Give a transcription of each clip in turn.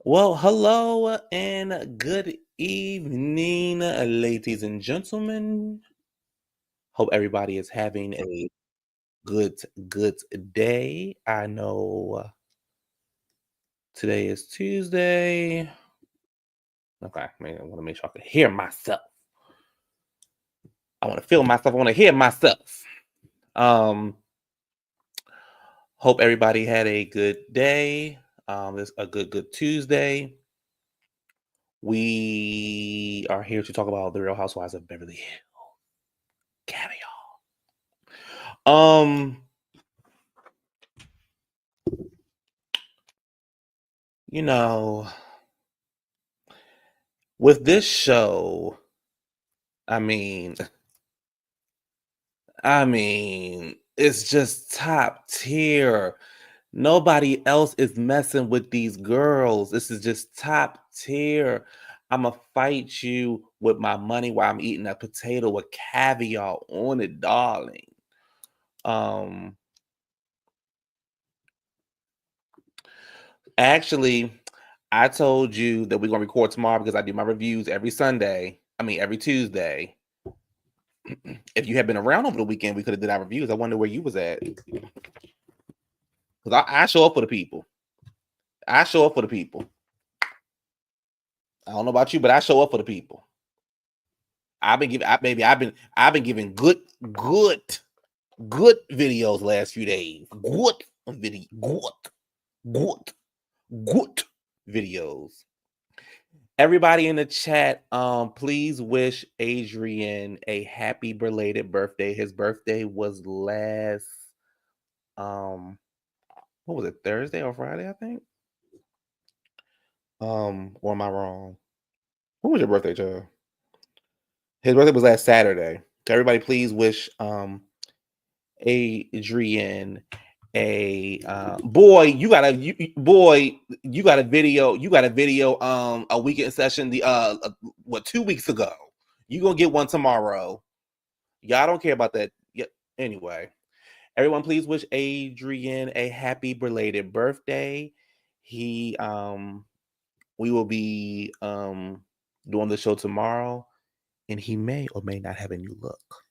Well, hello and good evening, ladies and gentlemen. Hope everybody is having a good day. I know today is Tuesday. Okay, I want to make sure I can hear myself. I want to feel myself. I want to hear myself. Um, Hope everybody had a good day. It's a good Tuesday. We are here to talk about the Real Housewives of Beverly Hills. Caviar. Um, you know, with this show, I mean, it's just top tier. Nobody else is messing with these girls. This is just top tier. I'ma fight you with my money while I'm eating a potato with caviar on it, darling. Um, Actually, I told you that we're gonna record tomorrow because I do my reviews every Sunday. I mean, every Tuesday. If you had been around over the weekend, we could have did our reviews. I wonder where you was at. Because I show up for the people. I show up for the people. I don't know about you, but I show up for the people. I've been giving good videos last few days. Good videos. Everybody in the chat, please wish Adrian a happy belated birthday. His birthday was last what was it, Thursday or Friday, I think? Or am I wrong? When was your birthday, child? His birthday was last Saturday. Everybody, please wish Adrian a boy. You got a video. You got a video. A weekend session. The 2 weeks ago. You gonna get one tomorrow. Y'all don't care about that. Yeah. Anyway, everyone, please wish Adrian a happy belated birthday. We will be doing the show tomorrow, and he may or may not have a new look.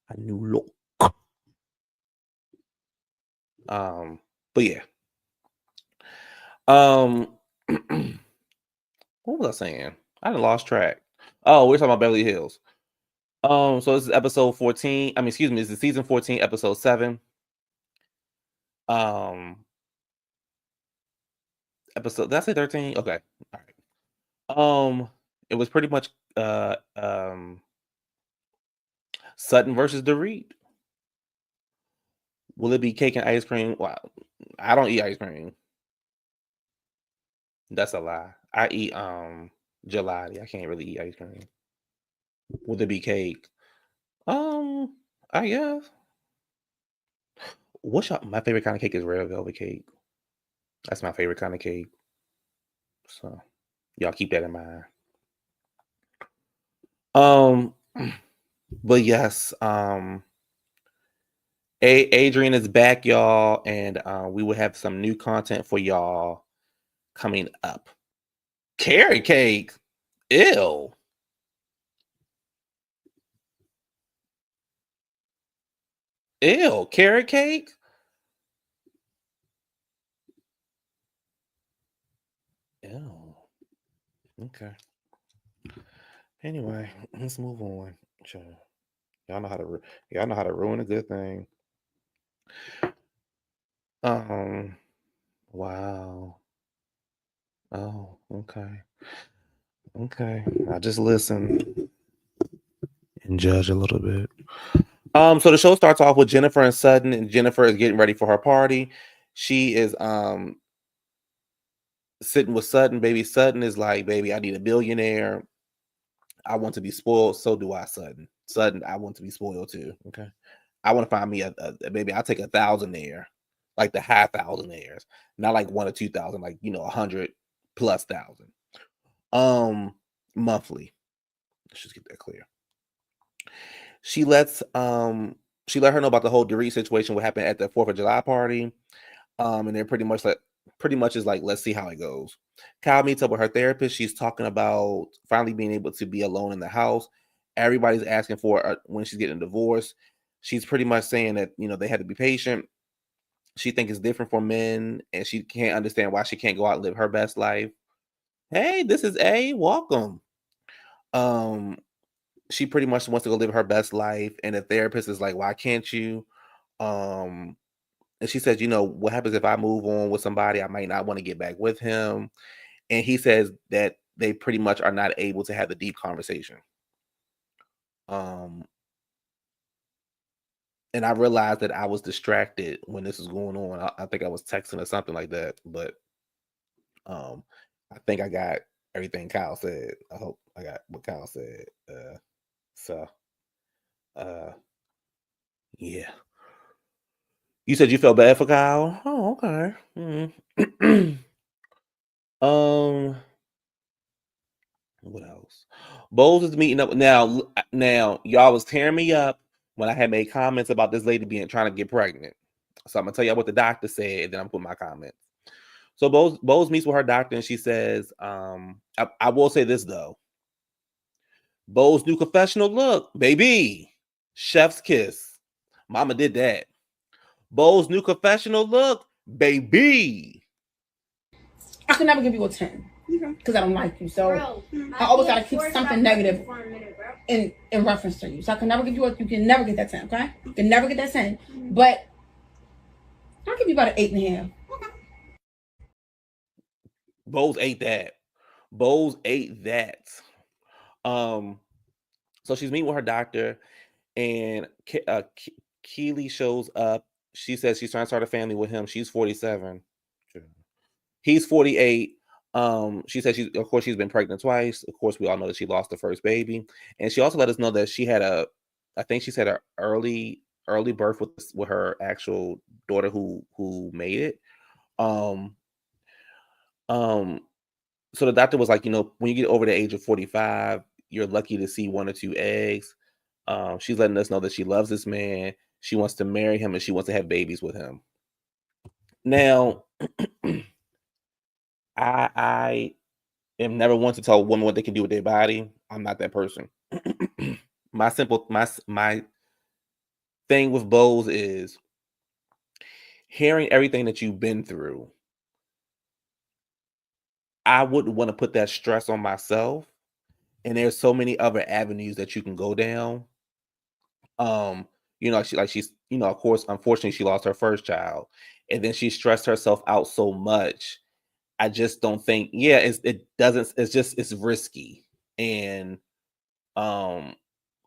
A new look. But yeah. What was I saying? I done lost track. Oh, we're talking about Beverly Hills. So this is episode 14. This is season 14, episode 7. Episode, did I say 13? Okay. All right. It was pretty much Sutton versus Dorit. Will it be cake and ice cream? Well, I don't eat ice cream. That's a lie. I eat gelati. I can't really eat ice cream. Will it be cake? I guess. My favorite kind of cake is red velvet cake. That's my favorite kind of cake. So y'all keep that in mind. But yes, Adrian is back, y'all, and we will have some new content for y'all coming up. Carrot cake. Ew. Ew. Carrot cake? Ew. Okay. Anyway, let's move on. Y'all know how to ruin a good thing. Wow. Oh, okay. Okay. I just listen and judge a little bit. So the show starts off with Jennifer and Sutton, and Jennifer is getting ready for her party. She is sitting with Sutton. Baby Sutton is like, baby, I need a billionaire. I want to be spoiled. So do I, Sutton. Sutton, I want to be spoiled too. Okay. I want to find me a baby. I'll take 1,000 there, like the high thousandaires, not like 1 or 2,000, like 100 plus thousand. Monthly. Let's just get that clear. She let her know about the whole Dorit situation, what happened at the 4th of July party. And they're pretty much like, pretty much is like, let's see how it goes. Kyle meets up with her therapist. She's talking about finally being able to be alone in the house. Everybody's asking for when she's getting a divorce. She's pretty much saying that, they had to be patient. She thinks it's different for men, and she can't understand why she can't go out and live her best life. Hey, this is A. Welcome. She pretty much wants to go live her best life, and the therapist is like, why can't you? And she says, what happens if I move on with somebody? I might not want to get back with him. And he says that they pretty much are not able to have the deep conversation. And I realized that I was distracted when this was going on. I think I was texting or something like that, but I think I got everything Kyle said. I hope I got what Kyle said. Yeah. You said you felt bad for Kyle? Oh, okay. What else? Bowles is meeting up now. Now, y'all was tearing me up when I had made comments about this lady trying to get pregnant. So I'm gonna tell y'all what the doctor said, and then I'm putting my comments. So Bowles meets with her doctor, and she says, I will say this though. Bowles' new confessional look, baby, chef's kiss. Mama did that. Bowles' new confessional look, baby. I can never give you a 10 because I don't like you. So I always gotta keep something negative in reference to you. So I can never give you you can never get that 10, okay? You can never get that 10. But I'll give you about an 8.5. Bowles ate that. Bowles ate that. So she's meeting with her doctor, and Keely shows up. She says she's trying to start a family with him. She's 47. He's 48. She said she's been pregnant twice. Of course, we all know that she lost the first baby, and she also let us know that she had I think she said her early birth with her actual daughter who made it. So the doctor was like, when you get over the age of 45, you're lucky to see 1 or 2 eggs. She's letting us know that she loves this man. She wants to marry him, and she wants to have babies with him. Now, I am never one to tell a woman what they can do with their body. I'm not that person. my thing with Bowles is hearing everything that you've been through. I wouldn't want to put that stress on myself. And there's so many other avenues that you can go down. She's, of course, unfortunately, she lost her first child, and then she stressed herself out so much. I just don't think, it's risky. And I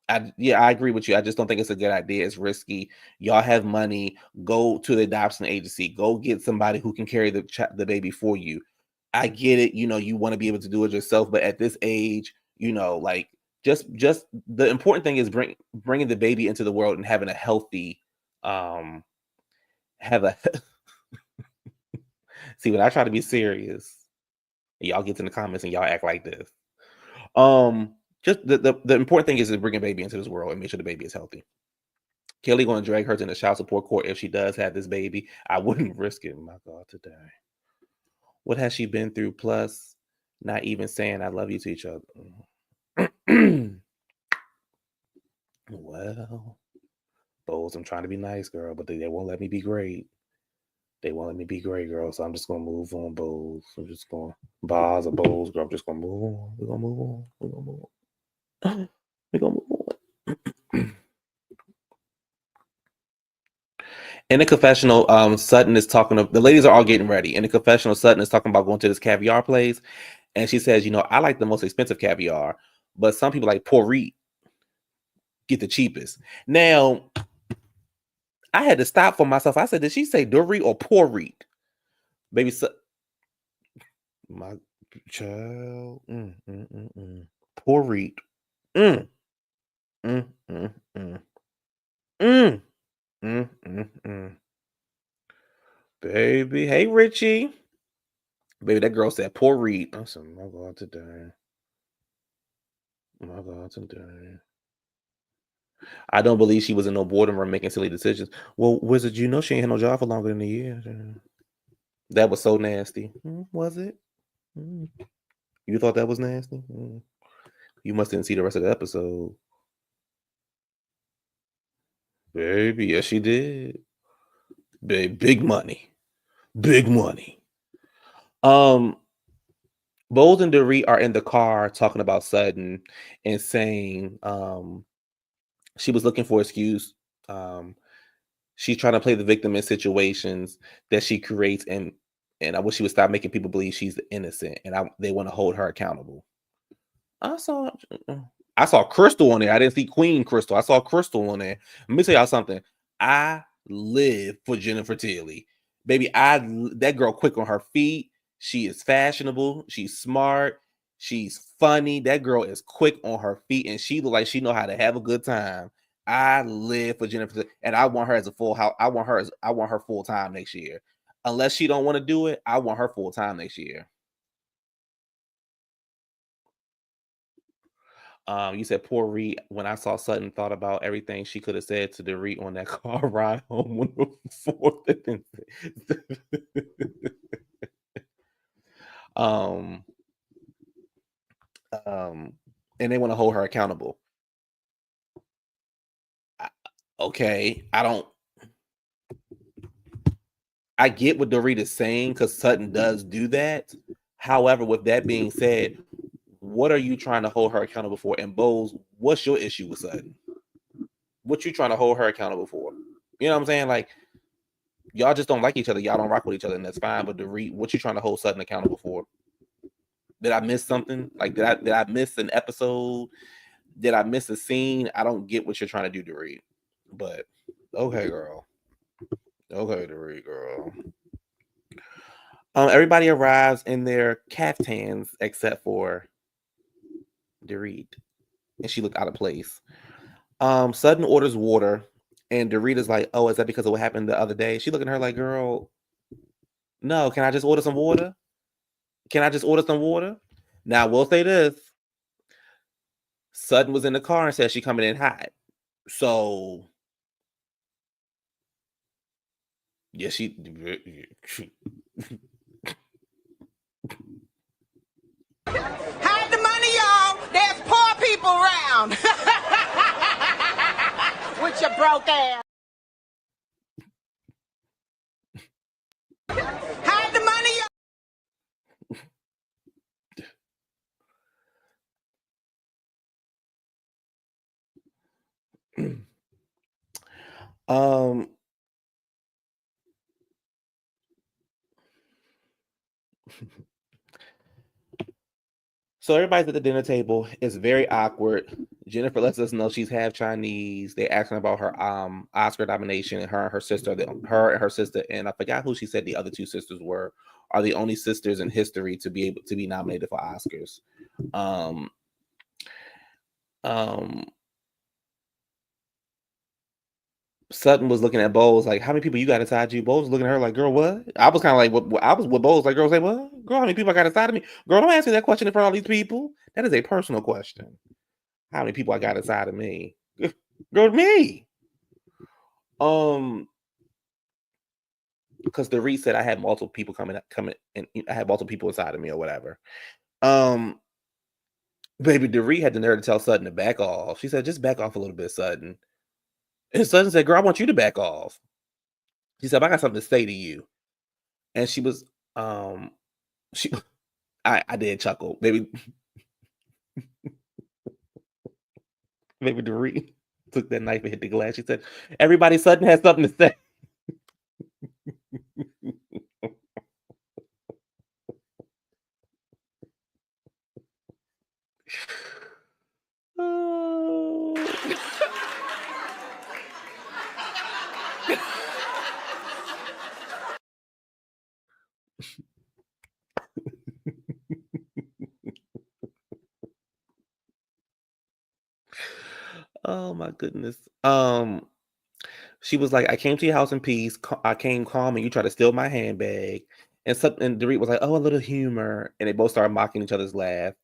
agree with you. I just don't think it's a good idea. It's risky. Y'all have money. Go to the adoption agency. Go get somebody who can carry the baby for you. I get it. You want to be able to do it yourself, but at this age, just the important thing is bringing the baby into the world and having a healthy, see, when I try to be serious, y'all get in the comments and y'all act like this. Just the important thing is to bring a baby into this world and make sure the baby is healthy. Kelly going to drag her to the child support court if she does have this baby. I wouldn't risk it. My God, today. What has she been through? Plus, not even saying I love you to each other. Well, Bowles, I'm trying to be nice, girl, but they won't let me be great. They won't let me be great, girl. So I'm just gonna move on, Bowles. I'm just going Boz or Bowles, girl. I'm just gonna move on. We're gonna move on. We're gonna move on. We're gonna move on. In the confessional, Sutton is talking the ladies are all getting ready. In the confessional, Sutton is talking about going to this caviar place. And she says, I like the most expensive caviar, but some people like Dorit get the cheapest. Now, I had to stop for myself. I said, did she say Dorit or Dorit? Baby, my child. Dorit. Mm. Mm, mm, mm. Mm. Mm, mm, mm. Baby, hey Richie. Baby, that girl said Dorit. I said, my God, today. My God, today. I don't believe she was in no boredom room making silly decisions. Well, Wizard, she ain't had no job for longer than a year. That was so nasty. Was it? You thought that was nasty? You must didn't see the rest of the episode. Baby, yes, she did. Big money. Big money. Bowles and Dorit are in the car talking about Sutton and saying she was looking for excuse. She's trying to play the victim in situations that she creates, and I wish she would stop making people believe she's innocent, and they want to hold her accountable. I saw Crystal on there. I didn't see Queen Crystal. I saw Crystal on there. Let me tell y'all something. I live for Jennifer Tilly. Baby, that girl quick on her feet. She is fashionable. She's smart. She's funny. That girl is quick on her feet, and she look like she know how to have a good time. I live for Jennifer, and I want her as a full house. I want her full time next year. Unless she don't want to do it, I want her full time next year. You said poor Reed. When I saw Sutton, thought about everything she could have said to the Reed on that car ride home on the 4th. And they want to hold her accountable. Okay, I get what Dorit is saying because Sutton does do that. However, with that being said, what are you trying to hold her accountable for? And Bowles, what's your issue with Sutton? What you trying to hold her accountable for? You know what I'm saying? Like, y'all just don't like each other. Y'all don't rock with each other, and that's fine. But Dorit, what you trying to hold Sutton accountable for? Did I miss something? Like, did I miss an episode? Did I miss a scene? I don't get what you're trying to do, Dorit. But okay, girl. Okay, Dorit, girl. Everybody arrives in their caftans except for Dorit, and she looked out of place. Sutton orders water, and Dorit is like, "Oh, is that because of what happened the other day?" She looking at her like, "Girl, no. Can I just order some water? Can I just order some water?" Now, we'll say this: Sutton was in the car and said she coming in hot, so yeah, she. Hide the money, y'all. There's poor people around. With your broke ass. Hide the money, y'all. So everybody's at the dinner table. It's very awkward. Jennifer lets us know she's half Chinese. They asking about her Oscar nomination, and her and her sister, and I forgot who she said the other two sisters were, are the only sisters in history to be able to be nominated for Oscars. Sutton was looking at Bowles like, "How many people you got inside you?" Bowles was looking at her like, "Girl, what?" I was kind of like, "What?" I was with Bowles like, "Girl, say what? Girl, how many people I got inside of me?" Girl, don't ask me that question in front of all these people. That is a personal question. How many people I got inside of me? Girl, me. Because the Reed said I had multiple people coming, and I had multiple people inside of me or whatever. Baby, Dorit had the nerve to tell Sutton to back off. She said, "Just back off a little bit, Sutton." And Sutton said, "Girl, I want you to back off." She said, "I got something to say to you." And she was, she, I did chuckle, baby. Baby, Dorit took that knife and hit the glass. She said, "Everybody, Sutton has something to say." Oh my goodness. She was like, "I came to your house in peace. I came calm, and you tried to steal my handbag." And Dorit was like, "Oh, a little humor," and they both started mocking each other's laugh.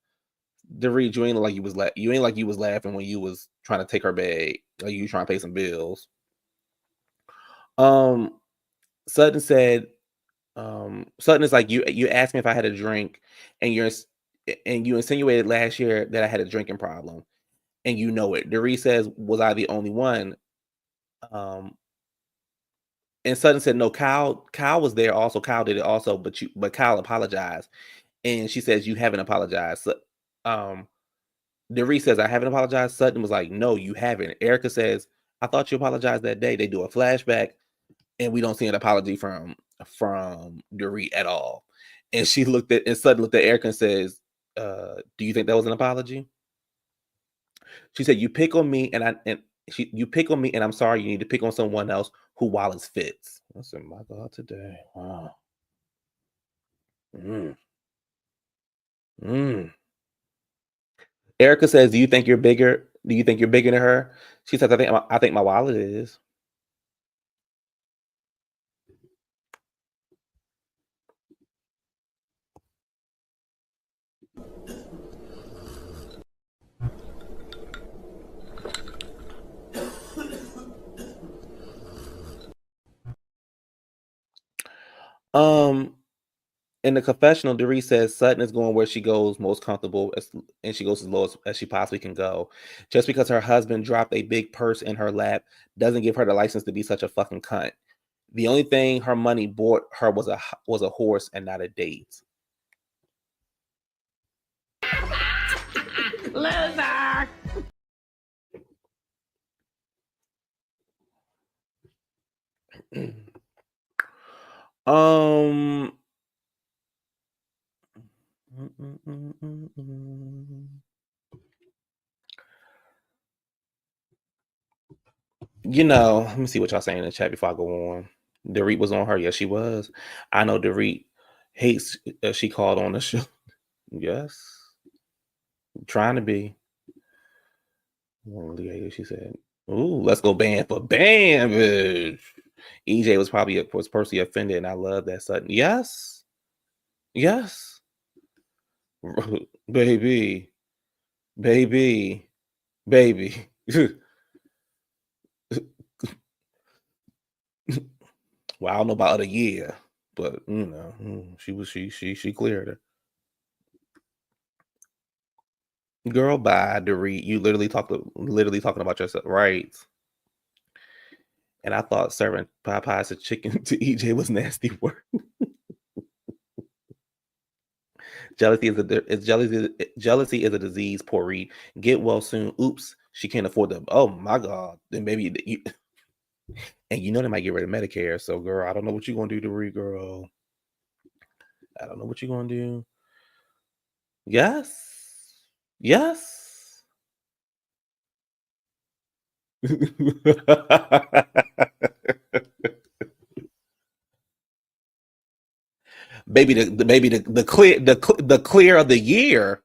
Dorit, you ain't look like you was you ain't like you was laughing when you was trying to take her bag, like you trying to pay some bills. Sutton said Sutton is like, you asked me if I had a drink, and you insinuated last year that I had a drinking problem, and you know it. Dorit says, was I the only one? And Sutton said, no, Kyle was there also. Kyle did it also, but Kyle apologized. And she says, you haven't apologized. So, Dorit says, I haven't apologized. Sutton was like, no, you haven't. Erika says, I thought you apologized that day. They do a flashback, and we don't see an apology from Dorit at all. And Sutton looked at Erika and says, do you think that was an apology? She said, you pick on me, you pick on me, and I'm sorry. You need to pick on someone else who Wallace fits. I said, my God, today. Wow. Erika says, do you think you're bigger? Do you think you're bigger than her? She says, I think my wallet is. In the confessional, Dorit says Sutton is going where she goes most comfortable, and she goes as low as she possibly can go. Just because her husband dropped a big purse in her lap doesn't give her the license to be such a fucking cunt. The only thing her money bought her was a horse and not a date. Loser. You know, let me see what y'all saying in the chat before I go on. Dorit was on her. Yes, she was. I know Dorit hates she called on the show. Yes. Trying to be. She said, ooh, let's go band for band. EJ was personally offended, and I love that Sutton. Yes. Yes. Baby. Well, I don't know about other year, but you know, she cleared it. Girl, bye, Dorit. You literally talking about yourself, right? And I thought serving Popeyes and chicken to EJ was nasty work. Jealousy is a disease. Poor Reed. Get well soon. Oops, she can't afford them. Oh my God. Then maybe and you know they might get rid of Medicare. So, girl, I don't know what you're gonna do, Dorit, girl. I don't know what you're gonna do. Yes. Baby, the clear of the year.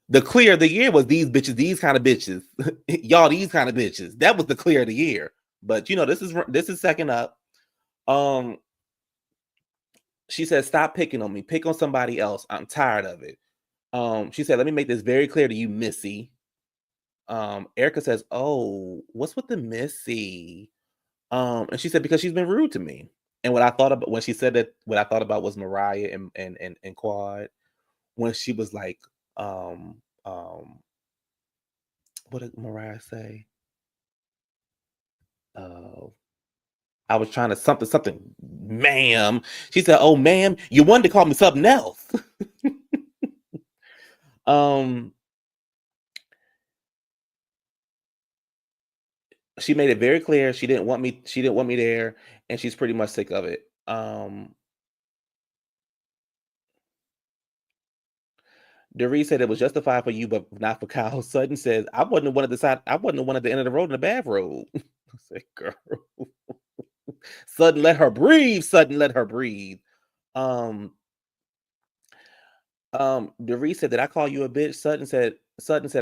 The clear of the year was these bitches, these kind of bitches. Y'all, these kind of bitches. That was the clear of the year. But you know, this is second up. She said, stop picking on me. Pick on somebody else. I'm tired of it. She said, let me make this very clear to you, Missy. Erika says, oh, what's with the Missy? And she said, because she's been rude to me. And what I thought about when she said that, what I thought about was Mariah and Quad, when she was like, what did Mariah say? I was trying to something, ma'am. She said, oh, ma'am, you wanted to call me something else. She made it very clear she didn't want me there, and she's pretty much sick of it. Dorit said it was justified for you, but not for Kyle. Sutton says, I wasn't the one at the end of the road in the bathrobe. I said, girl. Sutton, let her breathe. Dorit said, did I call you a bitch? Sutton said,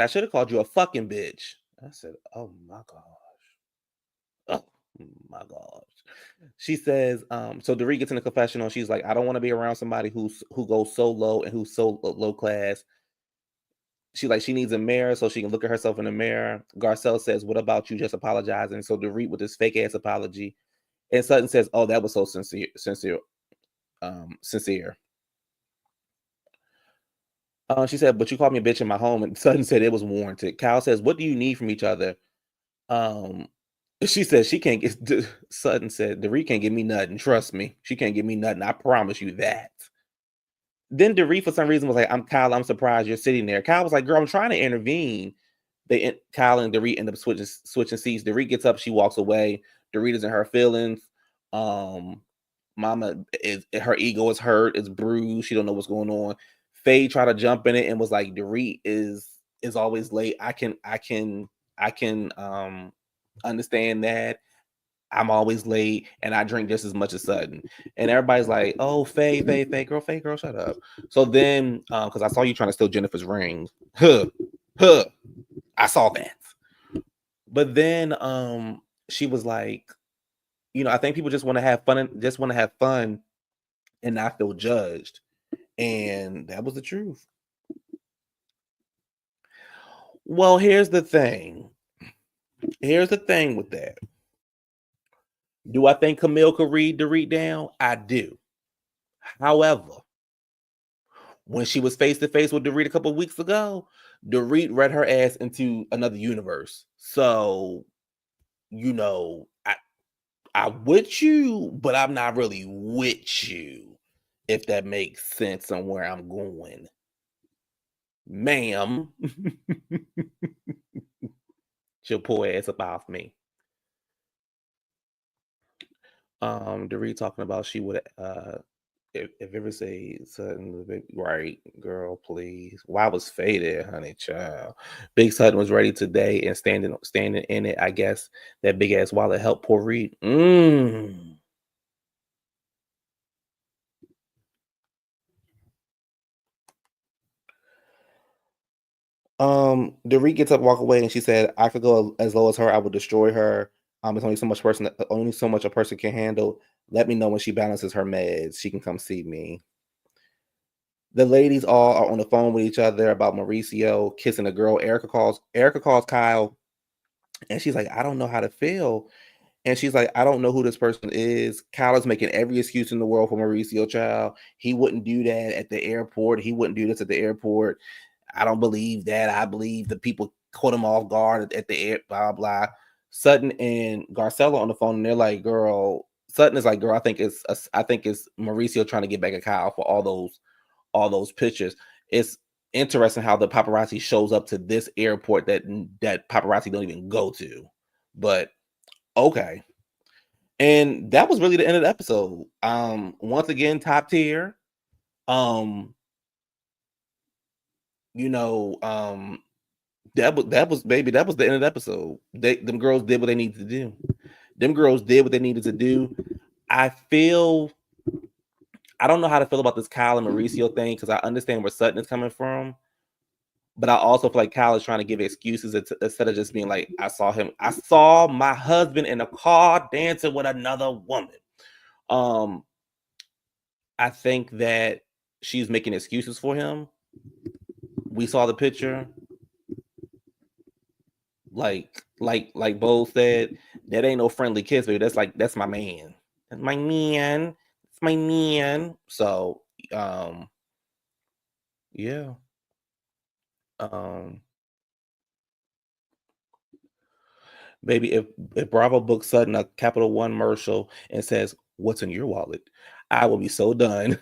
I should have called you a fucking bitch. I said, oh my gosh. Oh my gosh. She says, so Dorit gets in the confessional. She's like, I don't want to be around somebody who goes so low and who's so low class. She needs a mirror so she can look at herself in the mirror. Garcelle says, what about you just apologizing? So Dorit with this fake ass apology. And Sutton says, oh, that was so sincere. sincere. She said, but you called me a bitch in my home, and Sutton said it was warranted. Kyle says, what do you need from each other? She said she can't get. Sutton said, Dorit can't give me nothing. Trust me, she can't give me nothing. I promise you that. Then Dorit, for some reason, was like, Kyle, I'm surprised you're sitting there. Kyle was like, girl, I'm trying to intervene. Kyle and Dorit end up switching seats. Dorit gets up, she walks away. Dorit is in her feelings. Mama is, her ego is hurt, it's bruised. She don't know what's going on. Faye tried to jump in it and was like, Dorit is always late. I can understand that. I'm always late and I drink just as much as Sutton. And everybody's like, oh, Faye, girl, shut up. So then, because I saw you trying to steal Jennifer's ring. I saw that. But then she was like, I think people just want to have fun and not feel judged. And that was the truth. Well, here's the thing. Here's the thing with that. Do I think Camille could read Dorit down? I do. However, when she was face to face with Dorit a couple of weeks ago, Dorit read her ass into another universe. So, I'm with you, but I'm not really with you, if that makes sense on where I'm going. Ma'am. She'll pull her ass up off me. Dorit talking about she would if ever say Sutton, right, girl, please. Why was Faye there, honey, child? Big Sutton was ready today and standing in it. I guess that big ass wallet helped poor Reed. Dorit gets up, walk away, and she said, I could go as low as her, I would destroy her. It's only so much a person can handle. Let me know when she balances her meds. She can come see me. The ladies all are on the phone with each other about Mauricio kissing a girl. Erika calls Kyle, and she's like, I don't know how to feel. And she's like, I don't know who this person is. Kyle is making every excuse in the world for Mauricio, child. He wouldn't do that at the airport. He wouldn't do this at the airport. I don't believe that. I believe the people caught him off guard at the air, blah, blah. Sutton and Garcelle on the phone, and they're like, girl, Sutton is like, girl, I think it's Mauricio trying to get back at Kyle for all those pictures. It's interesting how the paparazzi shows up to this airport that paparazzi don't even go to. But okay. And that was really the end of the episode. Once again, top tier. That was baby, that was the end of the episode. Them girls did what they needed to do. I don't know how to feel about this Kyle and Mauricio thing, because I understand where Sutton is coming from, but I also feel like Kyle is trying to give excuses instead of just being like, I saw my husband in a car dancing with another woman. I think that she's making excuses for him. We saw the picture. Like Bo said, that ain't no friendly kiss, baby. That's my man. That's my man. It's my man. So, yeah. Baby, if Bravo books Sutton a Capital One commercial and says, "What's in your wallet?" I will be so done.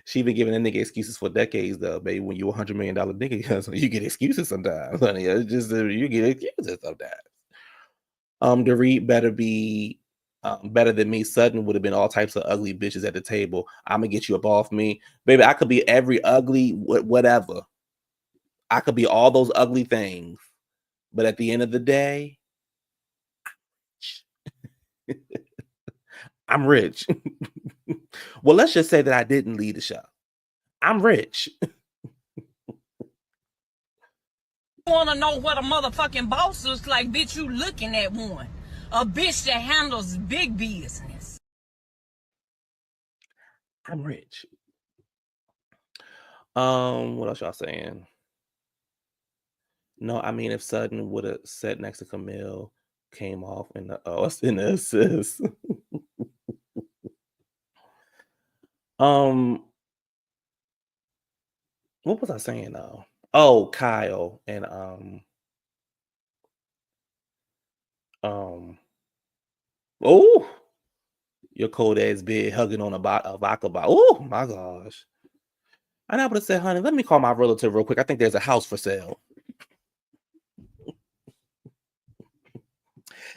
She been giving a nigga excuses for decades, though, baby. When you $100 million nigga, you get excuses sometimes, honey. It's just you get excuses sometimes. Dorit better be better than me. Sutton would have been all types of ugly bitches at the table. I'm gonna get you up off me, baby. I could be every ugly whatever. I could be all those ugly things, but at the end of the day, I'm rich. Well, let's just say that I didn't lead the show. I'm rich. Want to know what a motherfucking boss looks like, bitch? You looking at one. A bitch that handles big business. I'm rich. What else y'all saying? No, I mean, if Sutton would have sat next to Camille, came off in the it's in the assist. What was I saying though? Oh, Kyle and oh, your cold ass bed hugging on a vodka bottle. Oh my gosh. And I would have said, honey, let me call my relative real quick. I think there's a house for sale.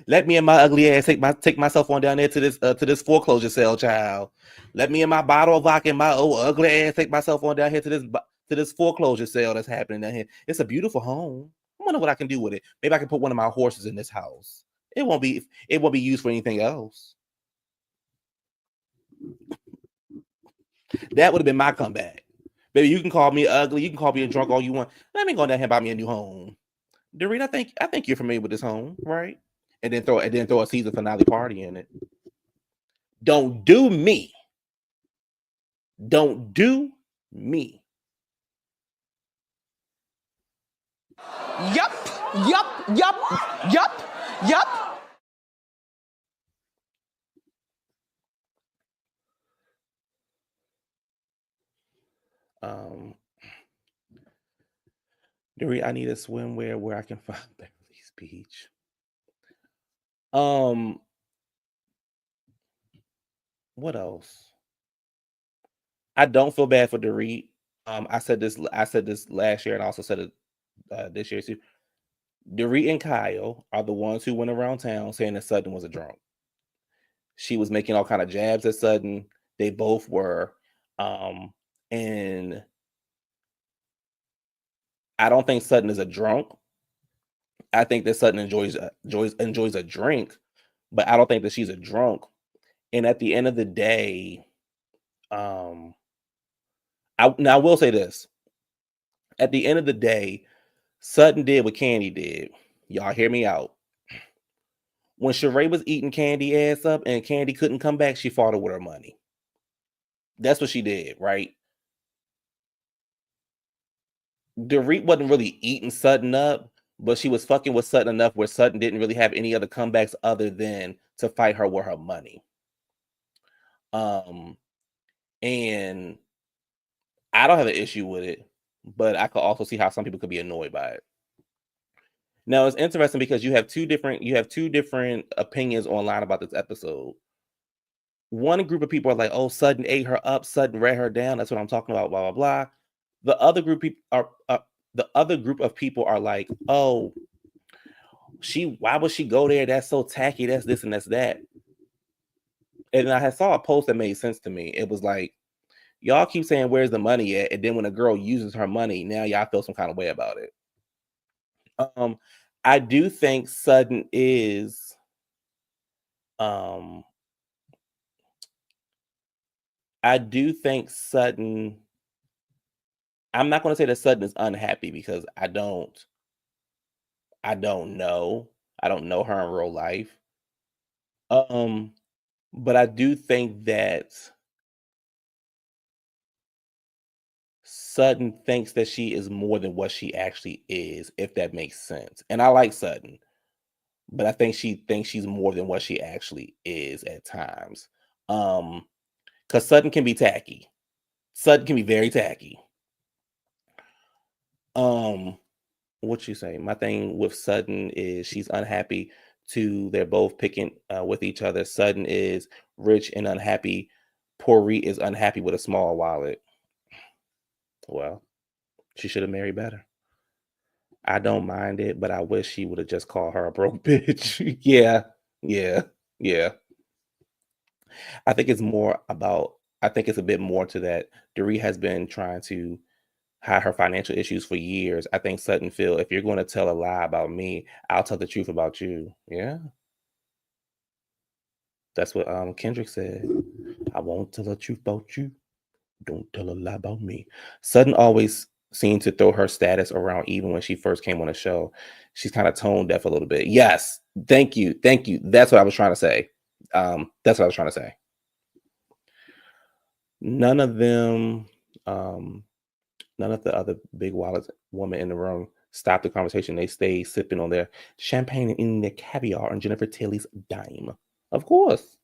Let me and my ugly ass take myself on down there to this foreclosure sale, child. Let me and my bottle of vodka and my ugly ass take myself on down here to this foreclosure sale that's happening down here. It's a beautiful home. I wonder what I can do with it. Maybe I can put one of my horses in this house. It won't be used for anything else. That would have been my comeback. Baby, you can call me ugly, you can call me a drunk all you want. Let me go down here and buy me a new home. Dorit, I think you're familiar with this home, right? And then throw a season finale party in it. Don't do me. Don't do me. Yup. Dorit, I need a swimwear where I can find Beverly's Beach. What else? I don't feel bad for Dorit. I said this last year, and I also said it this year too. Dorit and Kyle are the ones who went around town saying that Sutton was a drunk. She was making all kind of jabs at Sutton. They both were, and I don't think Sutton is a drunk. I think that Sutton enjoys a drink, but I don't think that she's a drunk. And at the end of the day, I will say this. At the end of the day, Sutton did what Kandi did. Y'all hear me out. When Sheree was eating Kandi ass up and Kandi couldn't come back, she fought her with her money. That's what she did, right? Dorit wasn't really eating Sutton up, but she was fucking with Sutton enough where Sutton didn't really have any other comebacks other than to fight her with her money. And I don't have an issue with it, but I could also see how some people could be annoyed by it. Now it's interesting because you have two different opinions online about this episode. One group of people are like, "Oh, Sutton ate her up, Sutton read her down. That's what I'm talking about." Blah blah blah. The other group of people are like, "Oh, why would she go there? That's so tacky. That's this and that's that." And I saw a post that made sense to me. It was like, y'all keep saying, "Where's the money at?" And then when a girl uses her money, now y'all feel some kind of way about it. I do think Sutton is, I do think Sutton. I'm not going to say that Sutton is unhappy because I don't know. I don't know her in real life. But I do think that Sutton thinks that she is more than what she actually is, if that makes sense. And I like Sutton, but I think she thinks she's more than what she actually is at times. Because Sutton can be tacky. Sutton can be very tacky. What you say? My thing with Sutton is she's unhappy too. They're both picking with each other. Sutton is rich and unhappy. Pori is unhappy with a small wallet. Well, she should have married better. I don't mind it, but I wish she would have just called her a broke bitch. Yeah. I think it's a bit more to that. Dorit has been trying to hide her financial issues for years. I think Sutton feel if you're going to tell a lie about me, I'll tell the truth about you. Yeah. That's what Kendrick said. I won't tell the truth about you. Don't tell a lie about me. Sutton always seemed to throw her status around even when she first came on the show. She's kind of tone deaf a little bit. Yes. Thank you. That's what I was trying to say. None of the other big wallet woman in the room stop the conversation. They stay sipping on their champagne and eating their caviar on Jennifer Tilly's dime. Of course,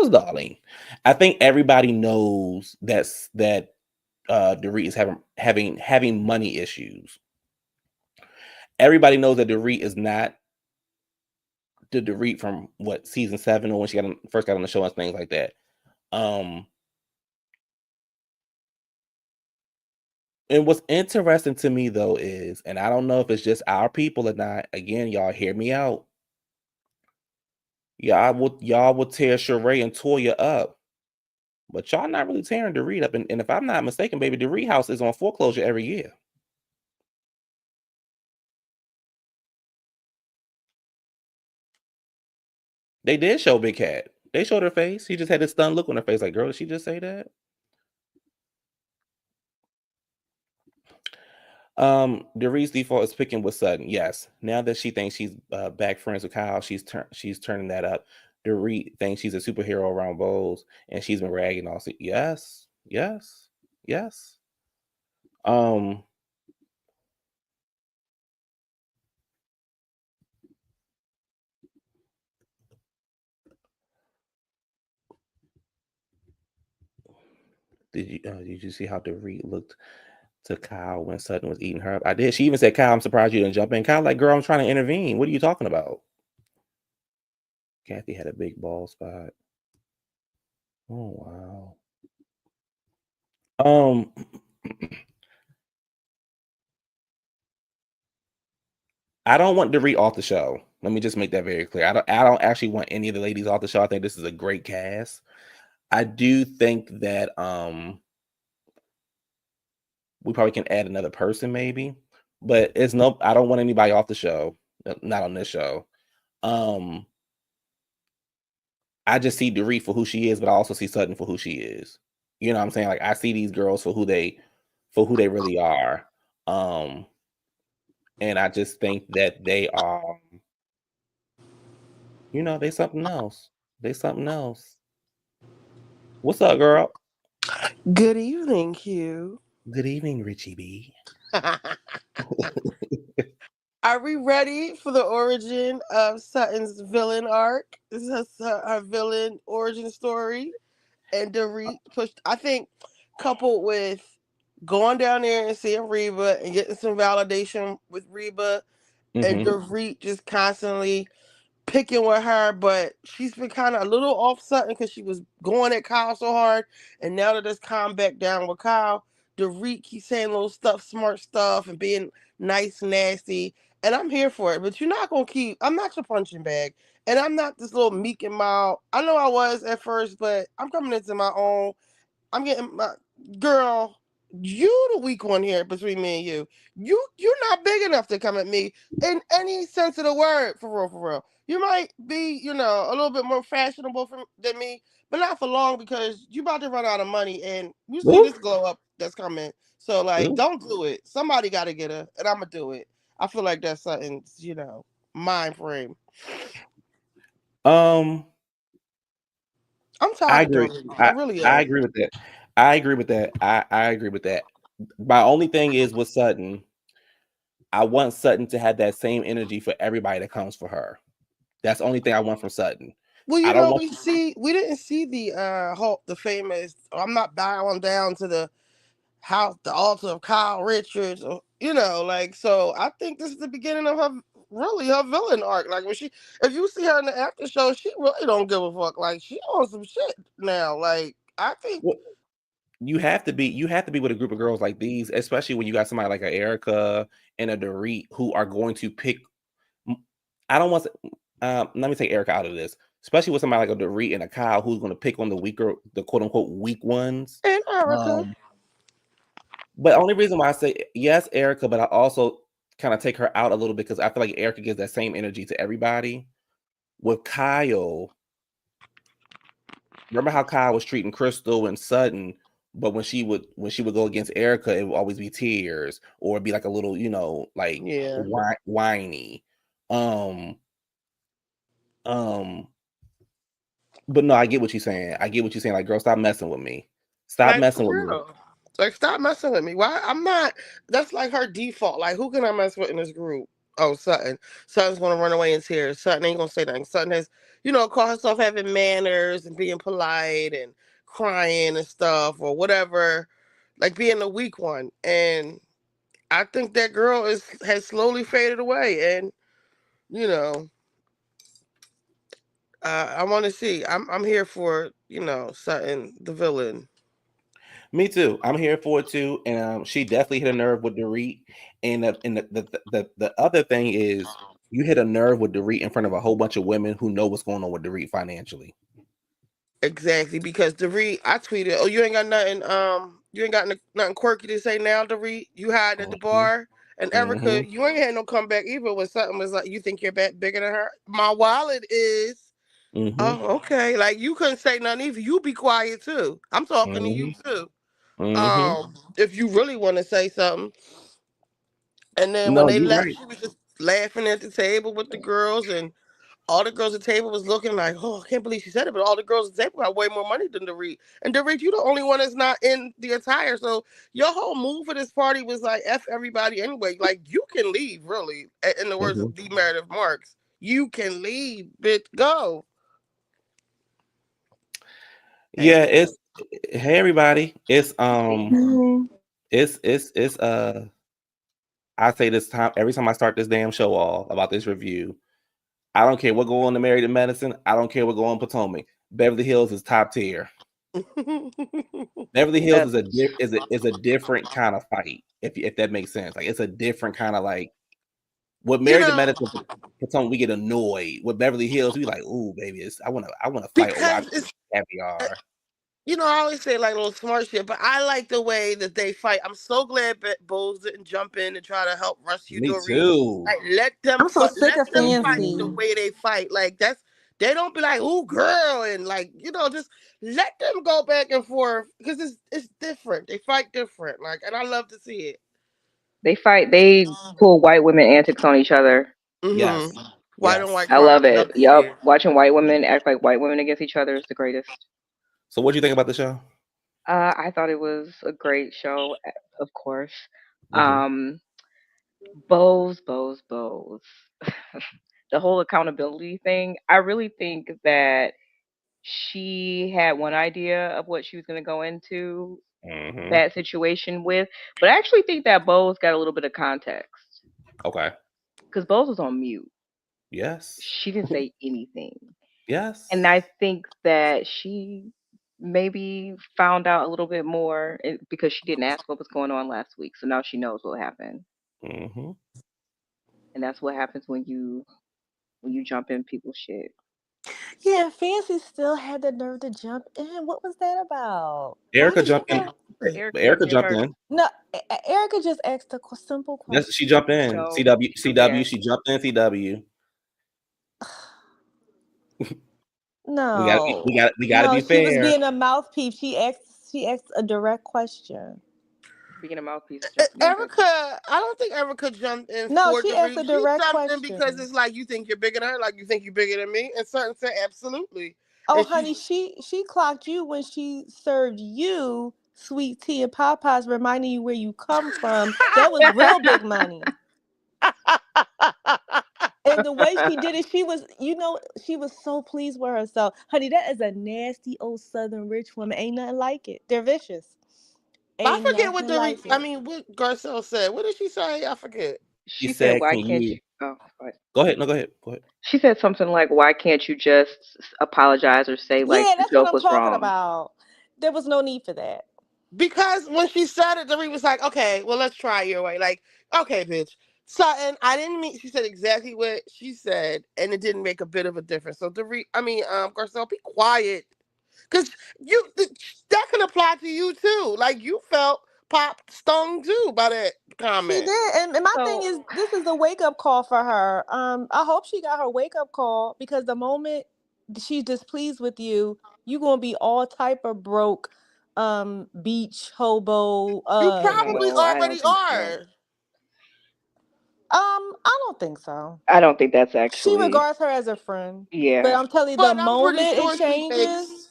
darling. I think everybody knows that Dorit is having money issues. Everybody knows that Dorit is not the Dorit from season 7 or when she first got on the show and things like that. And what's interesting to me though is, and I don't know if it's just our people or not. Again, y'all hear me out. Y'all will tear Sheree and Toya up, but y'all not really tearing Dorit up. And if I'm not mistaken, baby, Dorit house is on foreclosure every year. They did show Big Cat. They showed her face. She just had this stunned look on her face, like, girl, did she just say that? Dorit's default is picking with Sutton. Yes. Now that she thinks she's back friends with Kyle, she's turning that up. Dorit thinks she's a superhero around Bowles, and she's been ragging all season. Yes. Did you see how Dorit looked to Kyle when Sutton was eating her up? I did. She even said, Kyle, I'm surprised you didn't jump in. Kyle, like, girl, I'm trying to intervene. What are you talking about? Kathy had a big ball spot. Oh, wow. I don't want Dorit off the show. Let me just make that very clear. I don't actually want any of the ladies off the show. I think this is a great cast. I do think that we probably can add another person maybe, but I don't want anybody off the show. Not on this show. I just see Dorit for who she is, but I also see Sutton for who she is. You know what I'm saying? Like I see these girls for who they really are. And I just think that they are, they something else. What's up, girl? Good evening, Q. Good evening, Richie B. Are we ready for the origin of Sutton's villain arc? This is her villain origin story. And Dorit pushed, I think, coupled with going down there and seeing Reba and getting some validation with Reba, and Dorit just constantly picking with her, but she's been kind of a little off Sutton because she was going at Kyle so hard, and now that it's calmed back down with Kyle, Dorit keeps saying little smart stuff, and being nice, nasty, and I'm here for it. But you're not gonna keep. I'm not your punching bag, and I'm not this little meek and mild. I know I was at first, but I'm coming into my own. I'm getting my girl. You the weak one here between me and you. You're not big enough to come at me in any sense of the word, for real, for real. You might be, a little bit more fashionable than me, but not for long because you about to run out of money and you see this glow up that's coming. So like, don't do it. Somebody got to get her, and I'm gonna do it. I feel like that's something's, mind frame. I'm tired of doing it. I really am. I agree with that. I agree with that. My only thing is with Sutton, I want Sutton to have that same energy for everybody that comes for her. That's the only thing I want from Sutton. Well, we didn't see the famous. I'm not bowing down to the altar of Kyle Richards, or so. I think this is the beginning of her villain arc. Like if you see her in the after show, she really don't give a fuck. Like she on some shit now. Like I think. Well, you have to be with a group of girls like these, especially when you got somebody like an Erika and a Dorit who are going to pick. I don't want to. Let me take Erika out of this, especially with somebody like a Dorit and a Kyle who's going to pick on the quote unquote weak ones. And Erika. But only reason why I say yes, Erika, but I also kind of take her out a little bit because I feel like Erika gives that same energy to everybody. With Kyle, remember how Kyle was treating Crystal and Sutton, but when she would go against Erika, it would always be tears or be like a little, whiny. But no, I get what you're saying. Like, girl, stop messing with me. Stop messing with me. Like, stop messing with me. Why? I'm not. That's like her default. Like, who can I mess with in this group? Oh, Sutton. Sutton's gonna run away in tears. Sutton ain't gonna say nothing. Sutton has, call herself having manners and being polite and crying and stuff or whatever, like being the weak one. And I think that girl has slowly faded away. And you know, I want to see. I'm here for Sutton the villain. Me too. I'm here for it too. And she definitely hit a nerve with Dorit. And the other thing is, you hit a nerve with Dorit in front of a whole bunch of women who know what's going on with Dorit financially. Exactly, because Dorit, I tweeted, "Oh, you ain't got nothing quirky to say now, Dorit. You hiding at the Mm-hmm. bar." And Mm-hmm. Erika, you ain't had no comeback either when something was like, "You think you're bigger than her?" My wallet is. Mm-hmm. Oh, okay. Like you couldn't say nothing either. You be quiet too. I'm talking to you Mm-hmm. too. Mm-hmm. If you really want to say something. And then when No, they you're left, right. she was just laughing at the table with the girls, and all the girls at the table was looking like, "Oh, I can't believe she said it." But all the girls at the table got way more money than Dorit. And Dorit, you the only one that's not in the attire. So your whole move for this party was like, "F everybody anyway." Like you can leave, really. In the words Mm-hmm. of D. Meredith Marks, you can leave, bitch. Go. Yeah, Hey. it's hey everybody. Mhm. It's I say this time every time I start this damn show all about this review. I don't care what go on to Married to Medicine. I don't care what go on Potomac. Beverly Hills is top tier. Beverly Hills Yep. is a different kind of fight. If that makes sense, like it's a different kind of like with you Married to know, Medicine. Potomac we get annoyed. With Beverly Hills we like, ooh baby, I wanna fight over our because it's caviar. I always say like little smart shit, but I like the way that they fight. I'm so glad Bose didn't jump in and try to help rescue Me Dorit. too. Like let them I'm so sick let of them fight the Fancy. Mhm. way they fight. Like they don't be like, "Ooh, girl," and like just let them go back and forth because it's different. They fight different. Like, and I love to see it. They fight. They pull white women antics on each other. Yes. White on Yes. white I crime. love Love it. to see Yup. it. Watching white women act like white women against each other is the greatest. So what do you think about the show? I thought it was a great show, of course. Mm-hmm. Um, Bose. The whole accountability thing. I really think that she had one idea of what she was going to go into Mm-hmm. that situation with, but I actually think that Bose got a little bit of context Okay. because Bose was on mute. Yes. She didn't say anything. And Yes. I think that she maybe found out a little bit more because she didn't ask what was going on last week. So now she knows what happened. Mm-hmm. And that's what happens when you jump in people's shit. Yeah, Fancy still had the nerve to jump in. What was that about? Why Erica did she jumped in. go? Erica Erica did jumped her in. No, Erica just asked a simple Yes, she question. jumped in. no CW, yeah. she jumped in. CW. We got we No, got we got to no, be she was fair. being a mouthpiece. She asked a direct question. Being a mouthpiece is just being direct. Erica, I don't think Erica jumped in No, for she asked Dorit. a She direct jumped in because question. it's like you think you're bigger than her, like you think you're bigger than me. And certain said absolutely. Oh, And honey, she clocked you when she served you sweet tea and Popeyes, reminding you where you come from. That was real big money. And the way she did it, she was so pleased with herself. Honey, that is a nasty old southern rich woman. Ain't nothing like it. They're vicious. I Ain't forget what nothing Dorit. like I it. mean, what Garcelle said. What did she say? I forget. She She said, said, "Why "Can can't you you?" Oh, what? go ahead? No, go ahead. Go ahead." She said something like, "Why can't you just apologize or say like Yeah, the that's what joke I'm was talking wrong?" about. There was no need for that. Because when she said it, Dorit was like, "Okay, well, let's try your way." Like, okay, bitch. Sutton, I didn't mean. She said exactly what she said, and it didn't make a bit of a difference. So Dorit, Garcelle, be quiet, because that can apply to you too. Like you felt pop stung too by that She comment. did. And my thing So is, this is a wake up call for her. I hope she got her wake up call because the moment she's displeased with you, you're gonna be all type of broke, beach hobo, You probably no, I already don't think so. are. I don't think so. I don't think that's She actually. regards her as a friend. But Yeah. I'm telling you, the But I'm pretty moment it sure she changes, makes.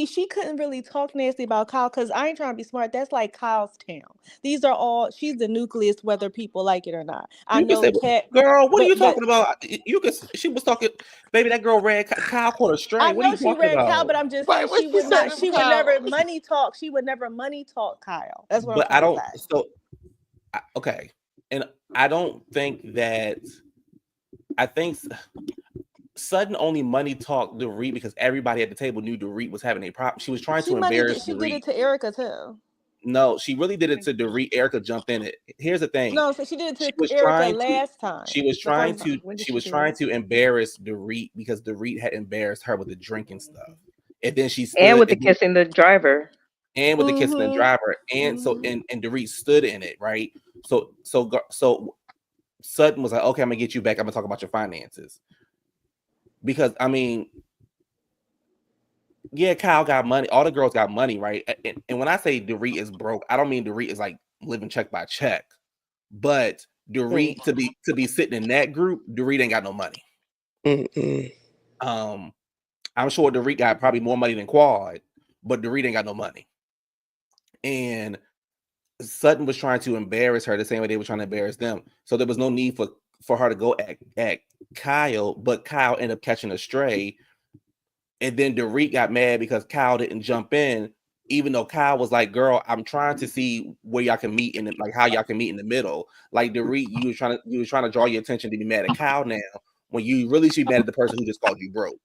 She couldn't really talk nasty about Kyle because I ain't trying to be smart. That's like Kyle's town. These are all she's the nucleus, whether people like it or not. I You can know say, Cat, girl, what are you but talking about? You can. She was talking, baby. That girl read Kyle caught her stray. I What are know you she talking read Kyle, about? but I'm just saying Wait, what she said to she would never Kyle? money talk. She would never money talk Kyle. That's what I'm But I trying to don't. say. So okay, and I don't think that. I think Sutton only money talked Dorit because everybody at the table knew Dorit was having a problem. She was trying to embarrass She did it Dorit. to Erika too. No, she really did it to Dorit. Erika jumped in it. Here's the thing. No, so she did She it to was Erika trying to. last time. She was The trying first to. time. When did She she was do trying it? to embarrass Dorit because Dorit had embarrassed her with the drinking stuff, and then she And stood with the kissing the driver. and with the kissing the Mm-hmm. driver, and so and Dorit stood in it, right? So Sutton was like, okay, I'm gonna get you back. I'm gonna talk about your finances because I mean, yeah, Kyle got money. All the girls got money, right? And when I say Dorit is broke, I don't mean Dorit is like living check by check, but Dorit to be sitting in that group, Dorit ain't got no money. Mm-mm. I'm sure Dorit got probably more money than Quad, but Dorit ain't got no money. And Sutton was trying to embarrass her the same way they were trying to embarrass them. So there was no need for her to go at Kyle, but Kyle ended up catching a stray. And then Dorit got mad because Kyle didn't jump in, even though Kyle was like, "Girl, I'm trying to see where y'all can meet and like how y'all can meet in the middle." Like Dorit, you was trying to draw your attention to be mad at Kyle now when you really should be mad at the person who just called you broke.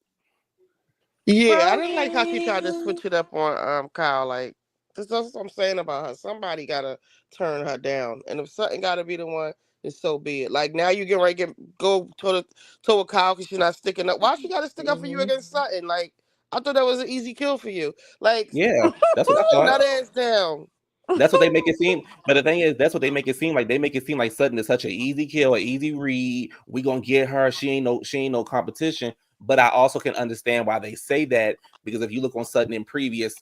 Yeah, I I didn't like how she tried to mean, switch it up on Kyle. Like that's what I'm saying about her. Somebody gotta turn her down, and if Sutton gotta be the one, then so be it. Like now you get ready to go toe with Kyle because she's not sticking up. Why she gotta stick up for you against Sutton? Like I thought that was an easy kill for you. Like Yeah, that's what I Sutton thought. nut ass down. That's what they make it seem. But the thing is, that's what they make it seem like. They make it seem like Sutton is such an easy kill, an easy read. We gonna get her. She ain't no competition. But I also can understand why they say that because if you look on Sutton in previous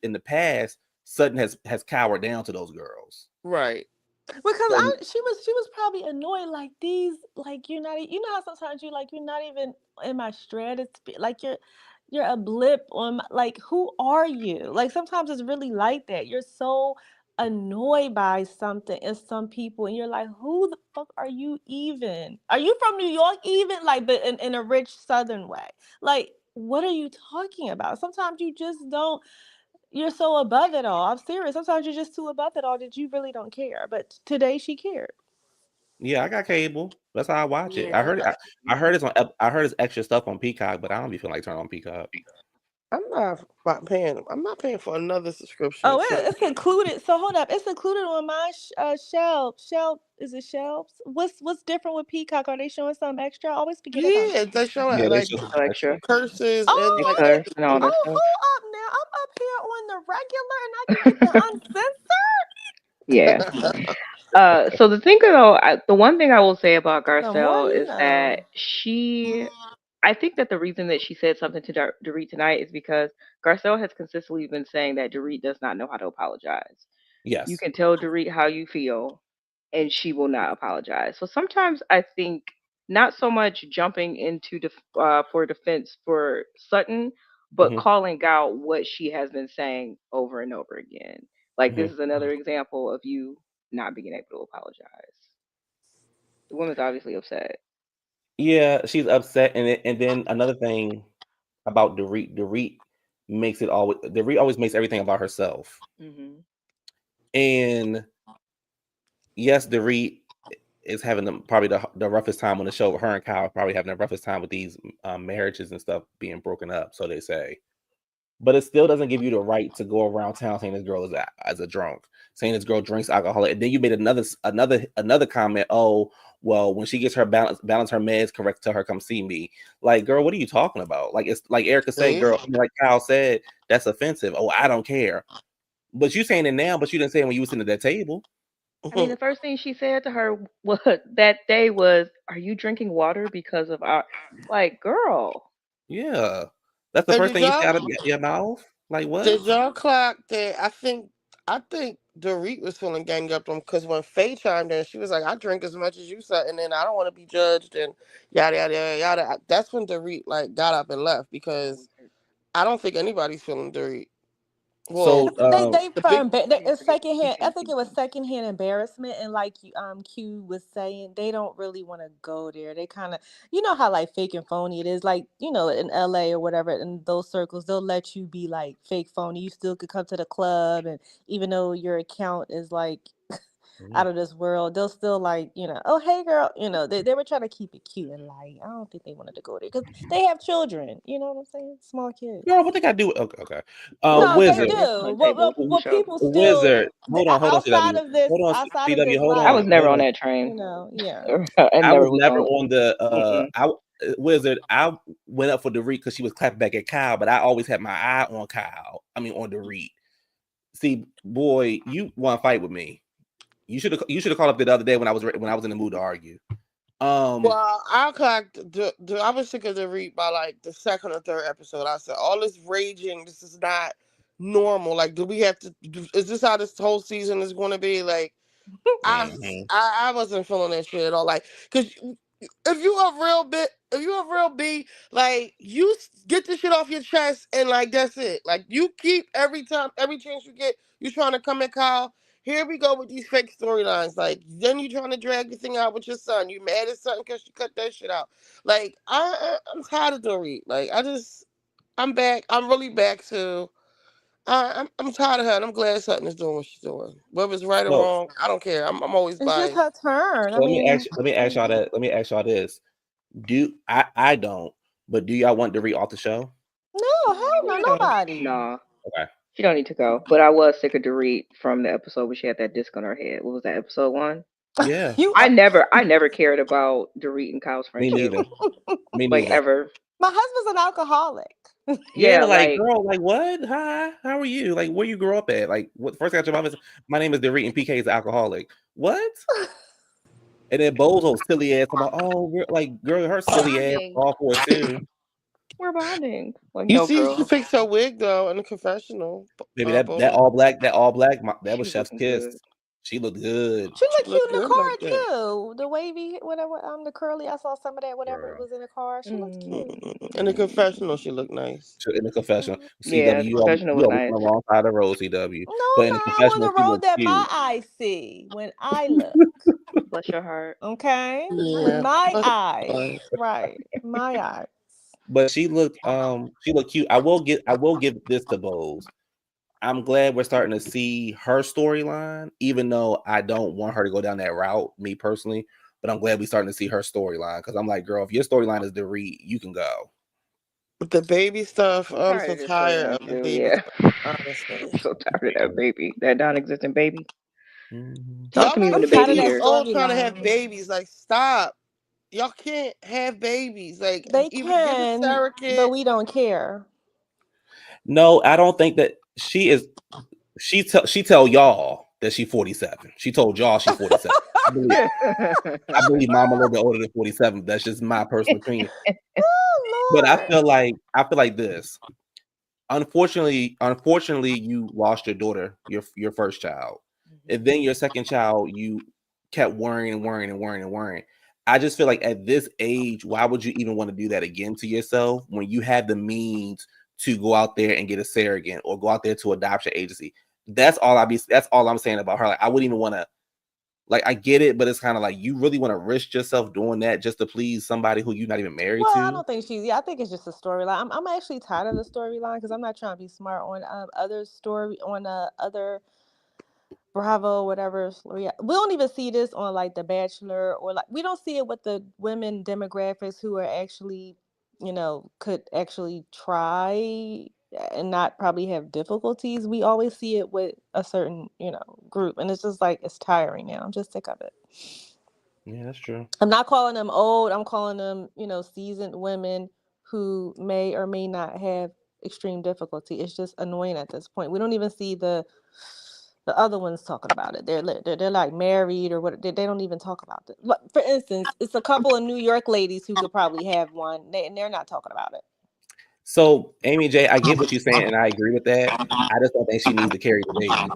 in the past, Sutton has cowered down to those girls. Right. because So she was probably annoyed like these like you're not you know how sometimes you're not even in my stratosphere like you're a blip on like who are you like sometimes it's really like that you're so annoyed by something and some people and you're like who the fuck are you even are you from New York even like but in a rich southern way like what are you talking about sometimes you just don't you're so above it all. I'm serious. Sometimes you're just too above it all that you really don't care. But today she cared. yeah, I got cable. That's how I watch it. I Yeah. heard it. I heard it's on. I heard it's extra stuff on Peacock, but I don't be feeling like turning on Peacock. I'm not paying for another subscription Oh, service. it's included. So hold up, it's included on my shelf. Shelf is it shelves? What's different with Peacock? Are they showing something extra? I always forget about Yeah, that. they show Yeah, they like show some extra. Extra. curses and Oh, like I They can. curse and all that and stuff. Hold up now. I'm up here on the regular, and I can get the uncensored. Yeah. So the thing though, the one thing I will say about The more Garcelle you is that know. I think that the reason that she said something to Dorit tonight is because Garcelle has consistently been saying that Dorit does not know how to apologize. You Yes. can tell Dorit how you feel, and she will not apologize. So sometimes I think not so much jumping into for defense for Sutton, but Hmm. calling out what she has been saying over and over again. Like Hmm. this is another example of you not being able to apologize. The woman's obviously upset. Yeah, she's upset, and then another thing about Dorit makes it always. Dorit always makes everything about herself, Hmm. and yes, Dorit is having probably the roughest time on the show. Her and Kyle are probably having the roughest time with these marriages and stuff being broken up. So they say, but it still doesn't give you the right to go around town saying this girl is as a drunk, saying this girl drinks alcohol. And then you made another comment. Oh, well, when she gets her balance her meds correct, tell her come see me. Like, girl, what are you talking about? Like it's like Erica said, see? girl, like Kyle said, that's offensive. Oh, I don't care. But you saying it now, but you didn't say it when you was sitting at that table. I mean, the first thing she said to her was that day was, "Are you drinking water because of our?" Like, girl, Yeah. That's the And first thing you say out of your mouth. Like what? did y'all clock that? I think Dorit was feeling ganged up on because when Faye chimed in, she was like, "I drink as much as you said, and then I don't want to be judged and yada yada yada yada." That's when Dorit like got up and left that because was her. I don't think anybody's feeling Dorit. So Well, They the found big it's secondhand. I think it was secondhand embarrassment, and like Q was saying, they don't really want to go there. They kind of, you know how like fake and phony it is. Like in LA or whatever, in those circles, they'll let you be like fake phony. You still could come to the club, and even though your account is like out of this world, they'll still like oh hey girl, they were trying to keep it cute and light. I don't think they wanted to go there because they have children. You know what I'm saying? Small kids. girl, what they got to do? Okay. No, they Wizard, do. What people still Wizard. Hold on, outside CW. of this, Hold on, outside of CW. this Hold I on, was life, never hold on on. that train. yeah. I I never was was never on. on the Mm-mm. Wizard. I went up for Dorit because she was clapping back at Kyle, but I always had my eye on Kyle. I mean on Dorit. See, boy, you want to fight with me? You should have called up the other day when I was in the mood to argue. Well, I clocked. I was sick of the read by like the second or third episode. I said, all this raging, this is not normal. Like, do we have to? Is this how this whole season is going to be? Like, Mhm. I wasn't feeling that shit at all. Like, because if you a real B, like get the shit off your chest and like that's it. Like you keep every chance you get, you trying to come at Kyle. Here we go with these fake storylines. Like then you trying to drag the thing out with your son. You mad at something because you cut that shit out. Like I'm tired of Dorit. Like I'm back. I'm really back to. I'm tired of her, and I'm glad Sutton is doing what she's doing. Whether it's right or So, wrong, I don't care. I'm always It's just biased. her turn. so let me ask y'all that. Let me ask y'all this. Do I don't, but do y'all want Dorit off the show? No, hell no, nobody. Nah, Okay. she don't need to go. But I was sick of Dorit from the episode where she had that disc on her head. What was that, episode 1? Yeah. You, I never cared about Dorit and Kyle's Me friendship, neither. Me like neither. ever. my husband's an alcoholic. Yeah, Yeah, like like girl, like what? Hi, how are you? Like where you grew up at? Like what? First thing out your mouth is my name is Dorit and PK is an alcoholic. What? And then Bozo's silly ass about like girl, her silly ass bonding. all for it too. We're bonding. Like You no, see, she girl, fixed her wig though in the confessional. Baby, that Both. all black, that was she's Chef's looking kiss. good. She looked good, She She looked cute looked in the good like car that. too. The wavy, whatever, the curly. I saw some of that, whatever it girl. was in the car. She looked cute. In the confessional, she looked nice. In the confessional, Mhm. Yeah, CW, the confessional you was always nice. on the wrong side of the road, CW. No, But I'm in the not. I'm on confessional, the she road looked that my cute. eyes see when I look. Bless your heart. Okay, with Yeah, my but eyes, right? My eyes. But she looked cute. I will give this to Bose. I'm glad we're starting to see her storyline, even though I don't want her to go down that route, me personally. But I'm glad we're starting to see her storyline because I'm like, girl, if your storyline is to read, you can go. with the baby stuff, I'm I'm tired so of this tired storyline of the too. baby Yeah, stuff. Honestly, I'm so tired of that baby, that non-existent baby. Mhm. Talk y'all to me when I'm the making me tired of baby that too here. old trying to have storyline. babies. Like, stop. Y'all can't have babies. Like, They either get a can, but surrogate. we don't care. No, I don't think that she is. She tell y'all that she 47. She told y'all she 47. I believe Mama a little bit older than 47. That's just my personal opinion. But Oh Lord. I feel like this. Unfortunately, you lost your daughter, your first child, and then your second child, you kept worrying and worrying and worrying and worrying. I just feel like at this age, why would you even want to do that again to yourself when you have the means to go out there and get a surrogate or go out there to adoption agency? That's all I'm saying about her. Like I wouldn't even want to. Like I get it, but it's kind of like you really want to risk yourself doing that just to please somebody who you're not even married Well, I to. don't think she's. Yeah, I think it's just a storyline. I'm actually tired of the storyline because I'm not trying to be smart on other story on other Bravo, whatever. Yeah, we don't even see this on like The Bachelor or like we don't see it with the women demographics who are actually, could actually try and not probably have difficulties. We always see it with a certain, group, and it's just like it's tiring now. I'm just sick of it. Yeah, that's true. I'm not calling them old. I'm calling them, seasoned women who may or may not have extreme difficulty. It's just annoying at this point. We don't even see the other ones talking about it. They're like married or what. They don't even talk about it. For instance, it's a couple of New York ladies who could probably have one, and they're not talking about it. So, Amy J, I get what you're saying, and I agree with that. I just don't think she needs to carry the baby.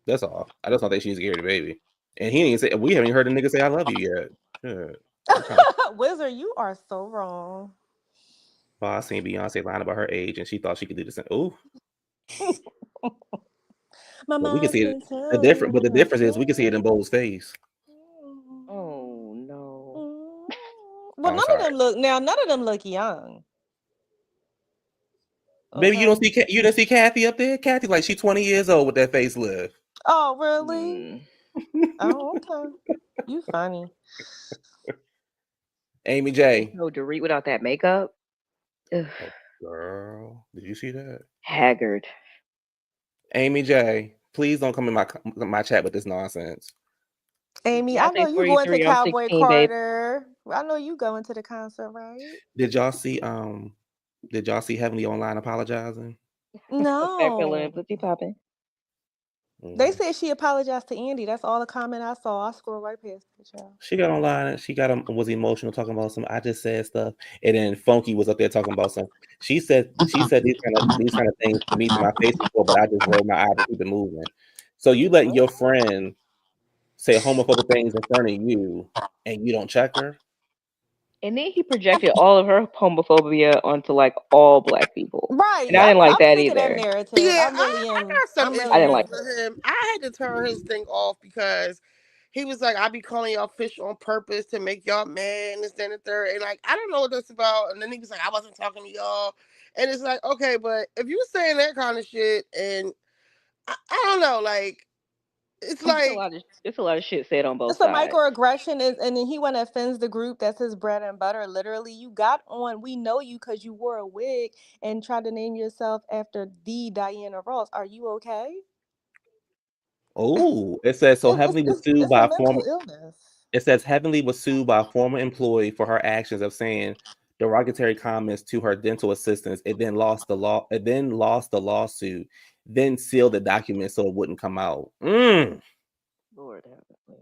That's all. I just don't think she needs to carry the baby. And he ain't say we haven't even heard a nigga say I love you yet. Shit. I'm kind of Wizard, you are so wrong. spa. I seen Beyonce lying about her age, and she thought she could do the same. Ooh, My but we can mind's see it. been But the difference is we can see it in Bo's face. Oh no. Well, I'm none sorry, of them look young. baby. Okay. You don't see Kathy up there. Kathy, like she's 20 years old with that facelift. Oh, really? Oh, okay. You funny. Amy J. No, Dorit without that makeup. Ugh, Oh, girl, did you see that? haggard. Amy J. Please don't come in my chat with this nonsense. Amy, I know Beyonce you going to 43, I'm Cowboy 16, babe. Carter. I know you going to the concert, right? Did y'all see Heavenly online apologizing? Fat fella and No. pussy popping. They said she apologized to Andy. That's all the comment I saw. I scrolled right past it, y'all. She got online and was emotional talking about some I just said stuff, and then Funky was up there talking about some. She said these kind of things to me to my face before, but I just rolled my eyes and keep it moving. So you letting your friend say homophobic things in front of you, and you don't check her? And then he projected all of her homophobia onto like all black people. Right. And I didn't like I'm that sick of that either. narrative. Yeah, I'm really I in. got some I'm I really didn't issues like in. it. with him. I had to turn his thing off because he was like, I be calling y'all fish on purpose to make y'all mad and this, then the third. And like, I don't know what that's about. And then he was like, I wasn't talking to y'all. And it's like, okay, but if you saying that kind of shit and I don't know, like, it's like, It's a lot of shit said on both It's a sides. microaggression, and then he went and offends the group. That's his bread and butter. Literally, you got on. We know you because you wore a wig and tried to name yourself after the Diana Ross. Are you okay? Oh, it says so. Heavenly was sued It's a by a former. mental illness. It says Heavenly was sued by a former employee for her actions of saying derogatory comments to her dental assistants. It then lost the law. It then lost the lawsuit. Then sealed the document so it wouldn't come out. Lord have mercy.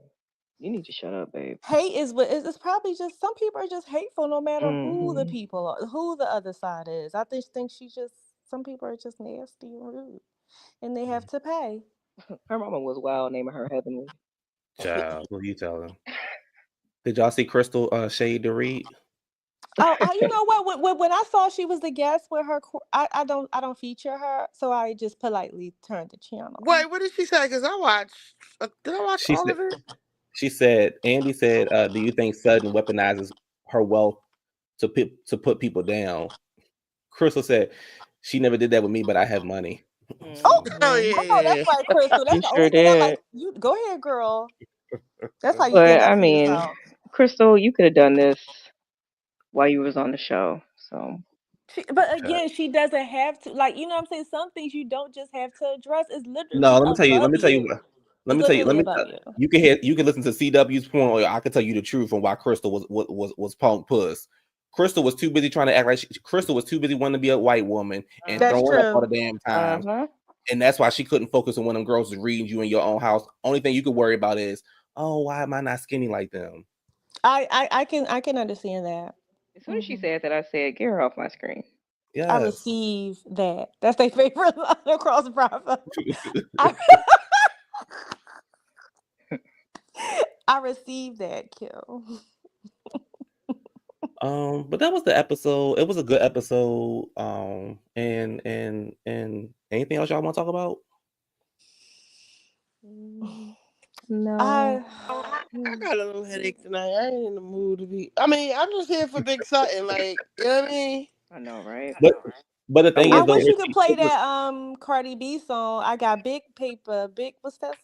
You need to shut up, babe. Hate is what it's probably just some people are just hateful no matter who the Mm-hmm. people are, who the other side is. I just think some people are just nasty and rude, and they have to pay. Her mama was wild naming her Heavenly. Child, what are you telling? Did y'all see Crystal shade to read? Oh, you know what? When I saw she was the guest with her, I don't feature her, so I just politely turned the channel. wait, what did she say? Because I watched, did I watch She all said. of it? She said. Andy said, "Do you think Sutton weaponizes her wealth to put people down?" Crystal said, "She never did that with me, but I have money." Oh, Oh, Mm-hmm. yeah, I know yeah, that's yeah. right, Crystal. That's She the sure only thing I like. did. You go ahead, girl. That's how you But stand up I for mean, yourself. Crystal, you could have done this while you was on the show. So But again, she doesn't have to. Like, you know what I'm saying? Some things you don't just have to address. It's No, literally let me tell you. Let above me tell you. you. Let It's me tell you. literally above you. You can You can listen to CW's point, or I can tell you the truth on why Crystal was punk puss. Crystal was too busy trying to act like Crystal was too busy wanting to be a white woman and That's throwing up all the true. damn time, uh-huh. and that's why she couldn't focus on when them girls was reading you in your own house. Only thing you could worry about is, oh, why am I not skinny like them? I can understand that. As soon as she said that, I said, get her off my screen. I Yes. receive that. That's their favorite line across Bravo. I, I receive that, Kill. But that was the episode. It was a good episode. And anything else y'all want to talk about? No. I got a little headache tonight. I ain't in the mood to be. I mean, I'm just here for Big Sutton. Like, you know what I mean? I know, right? But the thing I is, though, wish you could play that Cardi B song. I got big paper, big what's that?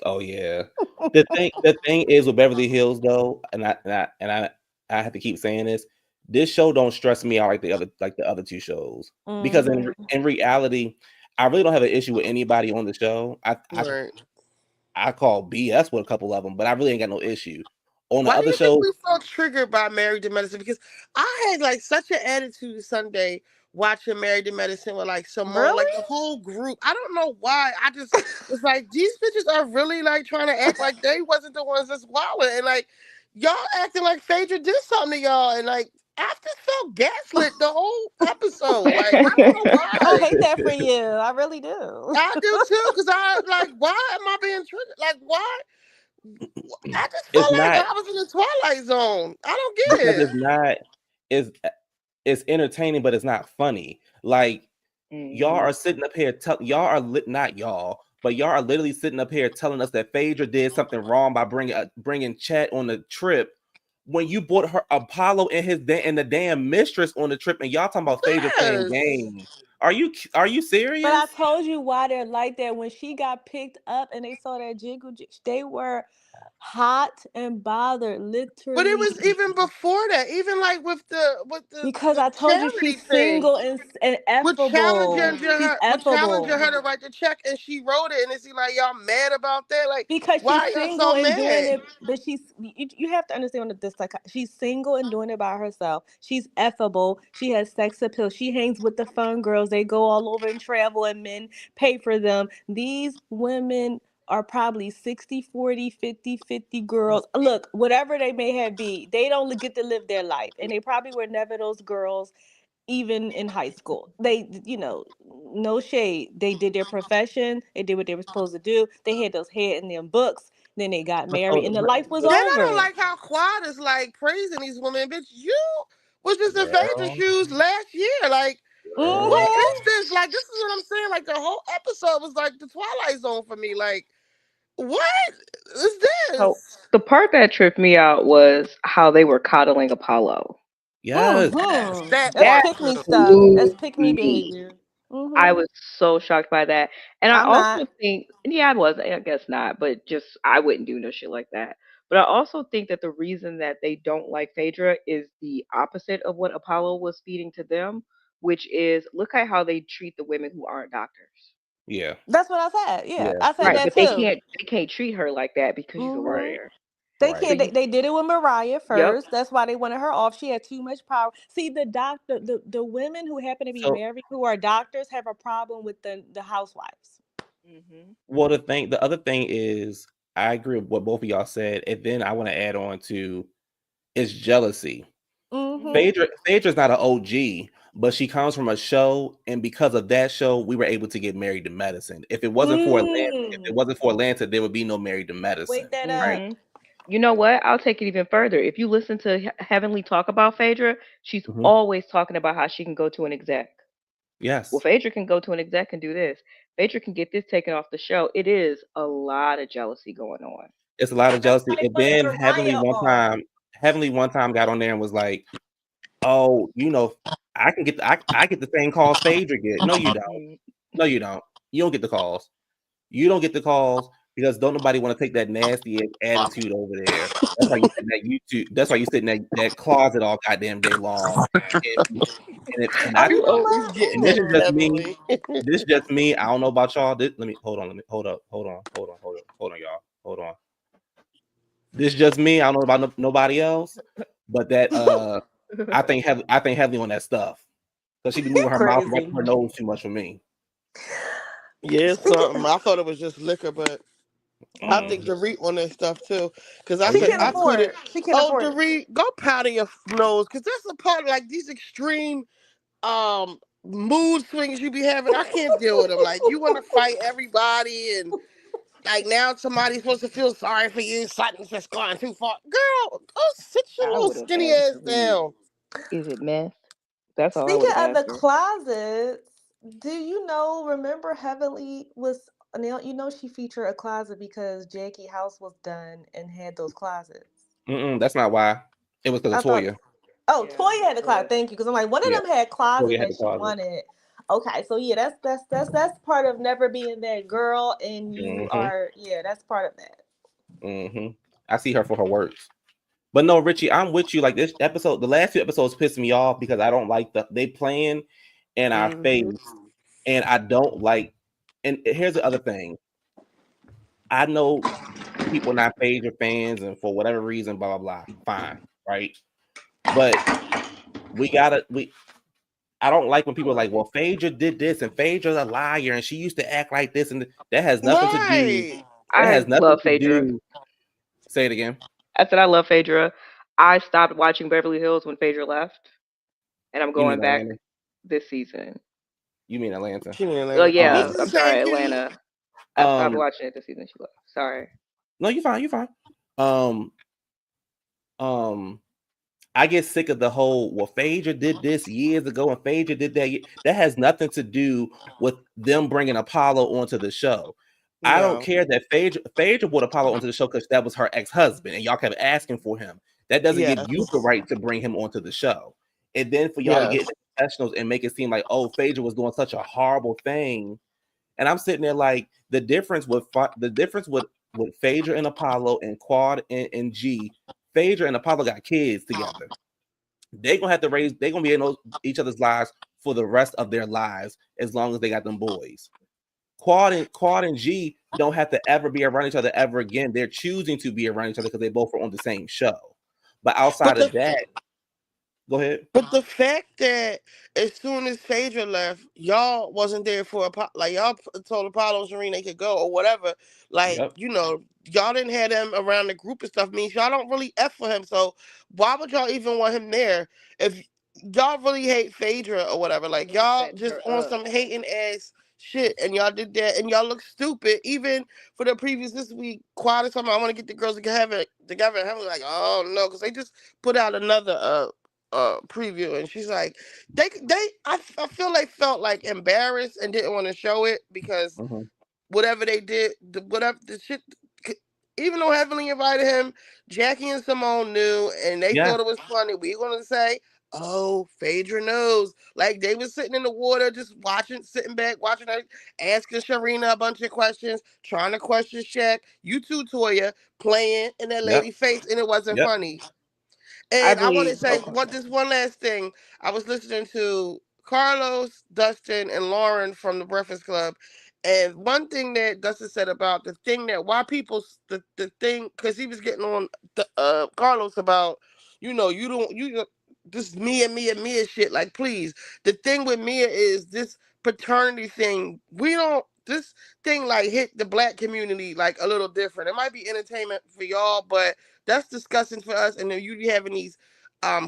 oh yeah, the thing is with Beverly Hills though, I have to keep saying this. This show don't stress me out like the other two shows because in reality, I really don't have an issue with anybody on the show. Right. I call BS with a couple of them, but I really ain't got no issue. On the Why do other you think shows, we felt triggered by Married to Medicine? Because I had like such an attitude Sunday watching Married to Medicine with like Simone, Really? like the whole group. I don't know why. I just was like, these bitches are really like trying to act like they wasn't the ones that's wilding, and like y'all acting like Phaedra did something to y'all, and like I just felt gaslit the whole episode. Like I don't know I why. hate that for you. I really do. I do too, because I like, why am I being triggered? Like, why? I just it's felt like not I was in the Twilight Zone. I don't get because it. it's not is it's entertaining, but it's not funny. Like y'all Mhm. are sitting up here, y'all are not y'all, but y'all are literally sitting up here telling us that Phaedra did something wrong by bringing Chet on the trip. When you brought her Apollo and the damn mistress on the trip, and y'all talking about Phaedra playing Yes. games. Are you serious? But I told you why they're like that. When she got picked up and they saw that they were hot and bothered, literally. But it was even before that, even like with because the I told you charity she's thing. single and With effable. She's challenging effable. her to write the check, and she wrote it, and it's like y'all mad about that? Like, Because why she's are y'all single so and doing mad? it, but you have to understand what this like. She's single and doing it by herself. She's effable. She has sex appeal. She hangs with the fun girls. They go all over and travel, and men pay for them. These women are probably 60-40, 50-50 girls. Look, whatever they may have be, they don't get to live their life, and they probably were never those girls even in high school. They, no shade. They did their profession. They did what they were supposed to do. They had those head in them books. Then they got married, and the life was Then I don't over. like how Quad is like praising these women. Bitch, you was just in Phaedra Girl, shoes last year. Like, what girl. is this? Like, this is what I'm saying. Like, the whole episode was like the Twilight Zone for me. Like, what is So this? the part that tripped me out was how they were coddling Apollo. Yes. Yes, that That's That part pick me too. stuff. blew That's pick me me. behavior. I was so shocked by that. And I I'm not. also think, yeah, I was, I guess not, but just I wouldn't do no shit like that. But I also think that the reason that they don't like Phaedra is the opposite of what Apollo was feeding to them, which is look at how they treat the women who aren't doctors. Yeah. That's what I said. Yeah, Yeah. I said Right, Yeah. that but too. they can't treat her like that because she's a hmm warrior. They Right. So can't. you, They did it with Mariah yep. first. That's why they wanted her off. She had too much power. See, the doctor, the women who happen to be So, married who are doctors have a problem with the housewives. Hmm. well, the other thing is, I agree with what both of y'all said, and then I want to add on to is jealousy. hmm Phaedra's not an OG, but she comes from a show, and because of that show, we were able to get Married to Medicine. If it Mm. wasn't for Atlanta, there would be no Married to Medicine, Wake that right? up. Hmm. You know what? I'll take it even further. If you listen to Heavenly talk about Phaedra, she's Hmm. always talking about how she can go to an exec. Well, Yes, Phaedra can go to an exec and do this. Phaedra can get this taken off the show. It is a lot of jealousy going on. it's a lot of That's why jealousy. they And wanted then Mariah on. Heavenly one time got on there and was like, "Oh, I get the same calls Phaedra get." No, you don't. Mm. No, you don't. You don't get the calls. You don't get the calls because don't nobody want to take that nasty attitude over there. That's why you sit in that YouTube. That's why you sit in that closet all goddamn day long. And I You You know always what? getting and this is that just me. heavily. This is just me. I don't know about y'all. Let me hold on. Let me hold on, y'all. Hold on. This is just me. I don't know about nobody else, but that I think heavily on that stuff because she be moving her mouth right Crazy. to her nose too much for me. Yeah, something. I thought it was just liquor, but I think Mm. Dorit on that stuff too. Cause Oh I She said yeah, can't she I do. afford couldn't. it. She can't Oh, afford it. Dorit, go powder your nose, cause that's a part of like these extreme mood swings you be having. I can't deal with them. Like you want to fight everybody, and like now somebody's supposed to feel sorry for you. Something's just going too far. Girl, go sit your I little would have skinny asked ass Dorit, down. is it meth? That's all I would Speaking have of the asked her. closets, do you know? Remember, Heavenly was now. You know she featured a closet because Jackie House was done and had those closets. That's not why. It was because I of thought. Toya. Oh, Yeah, Toya had the it closet. was. Thank you, because I'm like one of Yeah, them had closet Toya had that the she closet. wanted. Okay, so yeah, that's part of never being that girl, and you Mm-hmm. are that's part of that. Mm-hmm. I see her for her works. But no, Richie, I'm with you. Like this episode, the last few episodes pissed me off because I don't like they playing in our Hmm. face, and I don't like. And here's the other thing: I know people not Phaedra fans, and for whatever reason, blah blah blah. Fine, right? But we gotta we. I don't like when people are like, "Well, Phaedra did this, and Phaedra's a liar, and she used to act like this," and that has nothing to do. Right. That I has nothing love to Phaedra. do. Say it again. I said I love Phaedra. I stopped watching Beverly Hills when Phaedra left, and I'm You mean going back Atlanta? this season. You mean Atlanta? She in Oh Atlanta. We yeah, do the I'm same sorry, city. Atlanta. I stopped Um, watching it this season. She left. Sorry. no, you're fine. You're fine. Um, um, I get sick of the whole, well, Phaedra did this years ago and Phaedra did that. That has nothing to do with them bringing Apollo onto the show. I don't No. care that Phaedra brought Apollo onto the show because that was her ex-husband and y'all kept asking for him. That doesn't give Yes. you the right to bring him onto the show. And then for y'all to get Yes. in the professionals and make it seem like, oh, Phaedra was doing such a horrible thing. And I'm sitting there like the difference with Phaedra and Apollo and Quad and G, Phaedra and Apollo got kids together. They're gonna have to raise, they're gonna be in each other's lives for the rest of their lives as long as they got them boys. Quad and G don't have to ever be around each other ever again. They're choosing to be around each other because they both are on the same show. But outside But of the that, go ahead. But the fact that as soon as Phaedra left, y'all wasn't there for like y'all told Apollo and Serena they could go or whatever. Like, Yep. you know, y'all didn't have them around the group and stuff. Means y'all don't really F for him. So why would y'all even want him there if y'all really hate Phaedra or whatever? And Like they were y'all setting just her on up. some hating ass shit and y'all did that and y'all look stupid. Even for the previous this week, Quad is talking about, I want to get the girls together and I'm like, oh no, because they just put out another preview and she's like I feel like felt like embarrassed and didn't want to show it because Mm-hmm. whatever they did whatever the shit, even though Heavenly invited him, Jackie and Simone knew and they Yeah. thought it was funny. We gonna say, oh, Phaedra knows. Like they was sitting in the water just watching, sitting back watching her, asking Sharina a bunch of questions, trying to question Shaq. You too, Toya, playing in that Yep. lady face and it wasn't Yep. funny. I And I want to believe. say Okay. this one last thing. I was listening to Carlos, Dustin, and Lauren from the Breakfast Club, and one thing that Dustin said about the thing that why people the thing because he was getting on the Carlos about you don't this Mia shit, like please, the thing with Mia is this paternity thing, we don't this thing like hit the black community like a little different. It might be entertainment for y'all, but that's disgusting for us. And then you having these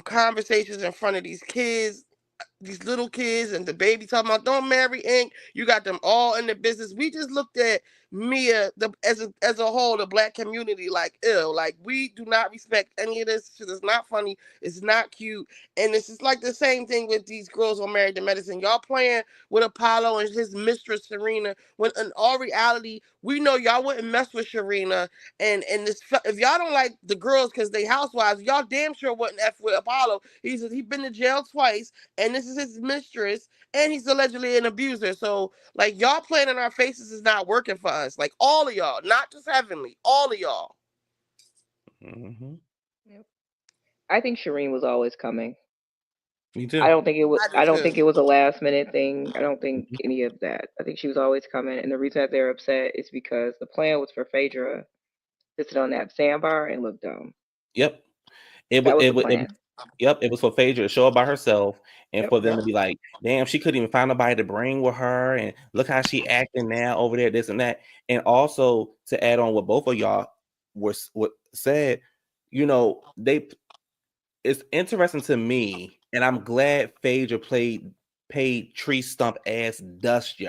conversations in front of these little kids, and the baby talking about don't marry Ink. You got them all in the business. We just looked at Mia as a whole, the black community, like ill. Like we do not respect any of this shit. It's not funny. It's not cute. And it's just like the same thing with these girls on Married to Medicine. Y'all playing with Apollo and his mistress Serena, when in all reality, we know y'all wouldn't mess with Serena. And this, if y'all don't like the girls because they housewives, y'all damn sure wouldn't F with Apollo. He been to jail twice, and this is his mistress, and he's allegedly an abuser. So like y'all playing in our faces is not working for us. Like all of y'all, not just Heavenly, all of y'all. Mm-hmm. Yep. I think Shireen was always coming. Me I too. don't think it was. I do I don't think too. it was a last minute thing. I don't think Mhm. any of that. I think she was always coming, and the reason that they're upset is because the plan was for Phaedra to sit on that sandbar and look dumb. Yep. It That would. was It the would. plan. Yep, it was for Phaedra to show up by herself and Yep. for them Yep. to be like, damn, she couldn't even find nobody to bring with her. And look how she acting now over there, this and that. And also to add on what both of y'all what said, it's interesting to me, and I'm glad Phaedra paid tree stump ass dust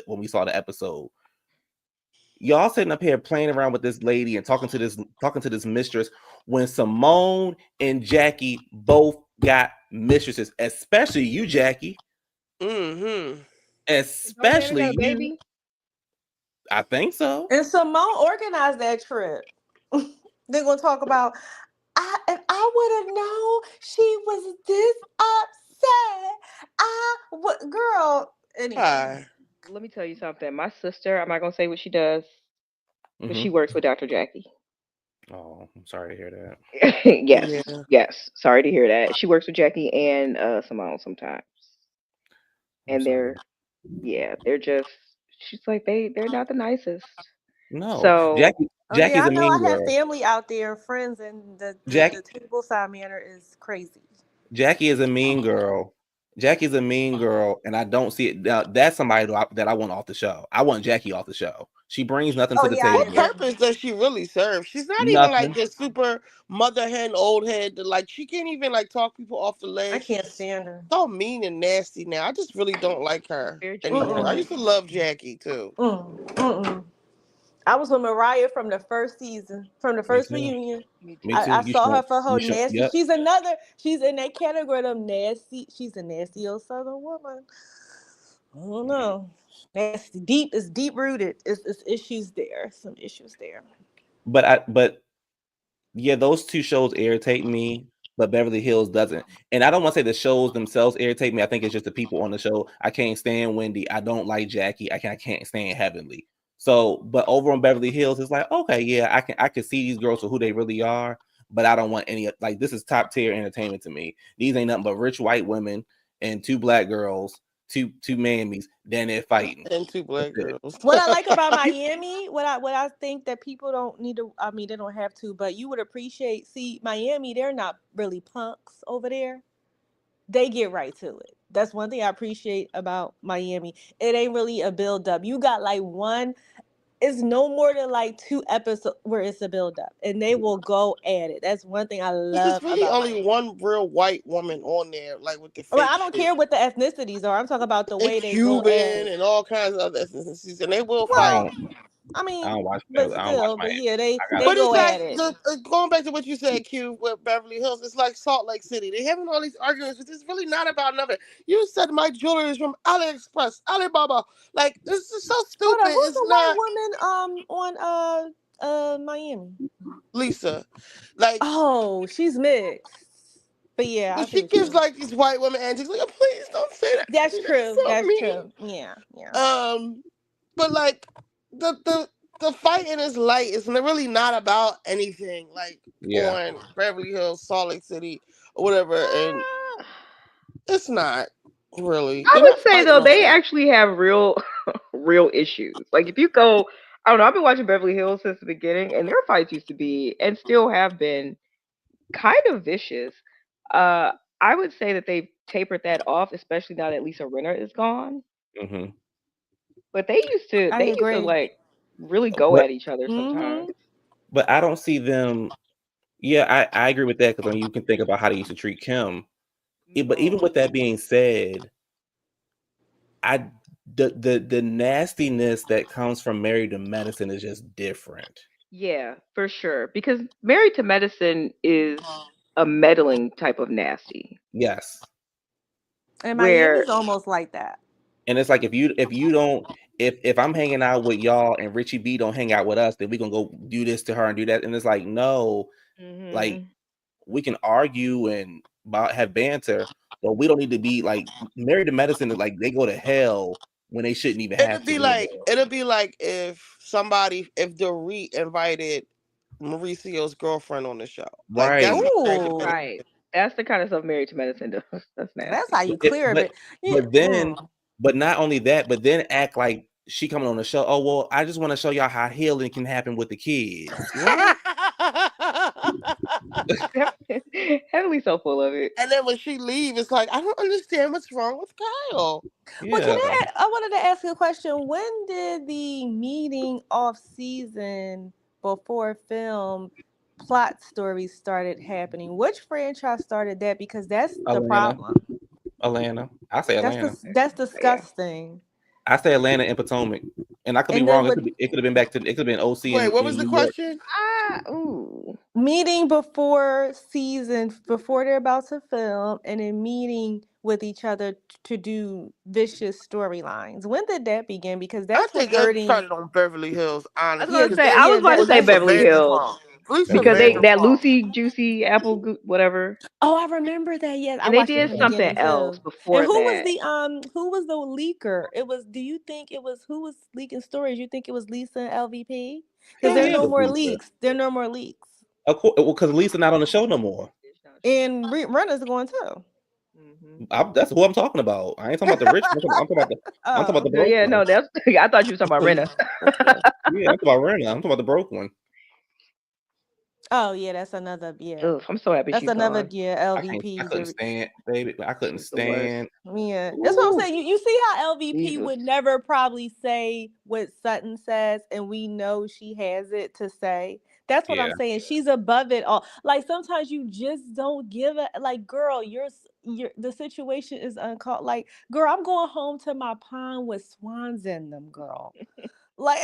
when we saw the episode. Y'all sitting up here playing around with this lady and talking to this mistress when Simone and Jackie both got mistresses, especially you, Jackie. Mm-hmm. Don't Banner got Especially a you. baby. I think so. And Simone organized that trip. They're gonna talk about if I would have known she was this upset. I would girl anyway. Hi. Let me tell you something. My sister. I'm not gonna say what she does, but Hmm. she works with Dr. Jackie. Oh, I'm sorry to hear that. Yes. Yeah. Yes. Sorry to hear that. She works with Jackie and Simone sometimes, I'm and sorry. they're just. She's like they're not the nicest. No, So Oh yeah, Jackie's I a know mean I have girl. family out there, friends, and Jack the tableside manner is crazy. Jackie is a mean girl. Jackie's a mean girl, and I don't see it. Now, that's somebody that I want off the show. I want Jackie off the show. She brings nothing Oh to the yeah, I What table. agree. purpose does she really serve? She's not even like Nothing. this super mother hen, old head. Like she can't even like talk people off the I ledge. can't stand her. So mean and nasty now. I just really don't like her very anymore. I judgmental. Mm-mm. used to love Jackie too. Mm-mm. I was with Mariah from the first season, from the Me first too. reunion. Me Me too. too. I saw her for her You show. nasty. Yep. She's in that category of nasty. She's a nasty old Southern woman. I don't know. Nasty, deep. It's deep rooted. It's issues there. Some issues there. But yeah, those two shows irritate me, but Beverly Hills doesn't. And I don't want to say the shows themselves irritate me. I think it's just the people on the show. I can't stand Wendy. I don't like Jackie. I can't stand Heavenly. So, but over on Beverly Hills, it's like, okay, yeah, I can see these girls for who they really are, but I don't want any like this is top tier entertainment to me. These ain't nothing but rich white women and two black girls, two mammies, then they're fighting. And two That's black it. girls. What I like about Miami, what I think that people don't need to. I mean, they don't have to, but you would appreciate. See, Miami, they're not really punks over there. They get right to it. That's one thing I appreciate about Miami. It ain't really a build up. You got like one. It's no more than like two episodes where it's a build up, and they will go at it. That's one thing I This is love really about only Miami. one real white woman on there, like with the Well, fake I don't shit. care what the ethnicities are. I'm talking about the And way they go at Cuban it. and all kinds of other ethnicities, and they will I fight. Well, don't I I mean, don't watch but Beverly. I don't watch still, but Miami. yeah, they I got they But it's go like at it. going back to what you said, Q, with Beverly Hills. It's like Salt Lake City. They having all these arguments, but it's really not about nothing. You said my jewelry is from AliExpress, Alibaba. Like this is so Hold stupid. on, who's It's the white not woman on Miami? Lisa. Like Oh, she's mixed. But yeah, I see she what you gives mean. like these white women antics. Like, please don't say that to That's me. That's true. so That's mean. true. Yeah, yeah. But like the fighting is light. It's really not about anything like yeah. on Beverly Hills, Salt Lake City, or whatever. And Uh, it's not really. I They're would not say fighting though over they that. actually have real real issues. Like if you go, I don't know. I've been watching Beverly Hills since the beginning, and their fights used to be and still have been kind of vicious. Uh, I would say that they've tapered that off, especially now that Lisa Rinna is gone. Hmm. But I they used to agree. like really go But at each other sometimes. Mm-hmm. but I don't see them. Yeah, I agree with that because I mean you can think about how they used to treat Kim. But even with that being said, I the nastiness that comes from Married to Medicine is just different. Yeah, for sure. Because Married to Medicine is a meddling type of nasty. Yes. And Where Miami's almost like that. And it's like if you don't if I'm hanging out with y'all and Richie B don't hang out with us, then we gonna go do this to her and do that. And it's like, no, like hmm we can argue and have banter, but we don't need to be like Married to Medicine is like they go to hell when they shouldn't even have to go there. It'd be like if Dorit invited Mauricio's girlfriend on the show. Like that's Right. what Married to Medicine. Ooh, right. That's the kind of stuff Married to Medicine does. That's that's how nasty. you But it, clear but it. Yeah. but then but not only that, but then act like she coming on the show. Oh well, I just want to show y'all how healing can happen with the kids. What? Heavily so full of it. And then when she leaves, it's like I don't understand what's wrong with Kyle. Well, can Yeah. I wanted to ask you a question. When did the meeting off season before film plot stories started happening? Which franchise started that? Because that's the Atlanta. problem. Atlanta. I say Atlanta. That's Yeah. disgusting. I say Atlanta and Potomac. And I could be And then wrong. with It could have been back to it could have been OC Wait, what was in the New York. question? Ooh. meeting before season before they're about to film and then meeting with each other to do vicious storylines. When did that begin? Because I that's what's think that hurting. started on Beverly Hills, I was honestly, Yeah, gonna because say they I was yeah, about to that or say that's Lisa Beverly Hills Vanderpump. Lisa because Yeah. that Vanderpump. Lucy Juicy whatever, Oh, I remember that. Yes, I and they watched it did from the something beginning else too. And before that. who was the leaker? It was. Do you think it was who was leaking stories? You think it was Lisa and LVP? Because Hell there are yeah, it no was more Lisa. leaks. There are no more leaks. Of course, because Lisa not on the show no more. And Runner's going too. hmm That's who I'm talking about. I ain't talking about the rich. I'm talking about I'm talking about Oh, the No, broke yeah, one. no, that's. I thought you were talking about Rena. Yeah, I'm talking about Rena. I'm talking about the broke one. oh yeah, that's another. Yeah, Ugh, I'm so happy that's she's another. gone. Yeah, I LVP. couldn't stand, baby. I couldn't She's the worst. stand. Yeah, that's what I'm Ooh, saying. You see how LVP Jesus. would never probably say what Sutton says, and we know she has it to say. That's what I'm yeah. saying. She's above it all. Like sometimes you just don't give a like, girl. You're the situation is uncalled. Like, girl, I'm going home to my pond with swans in them, girl. Like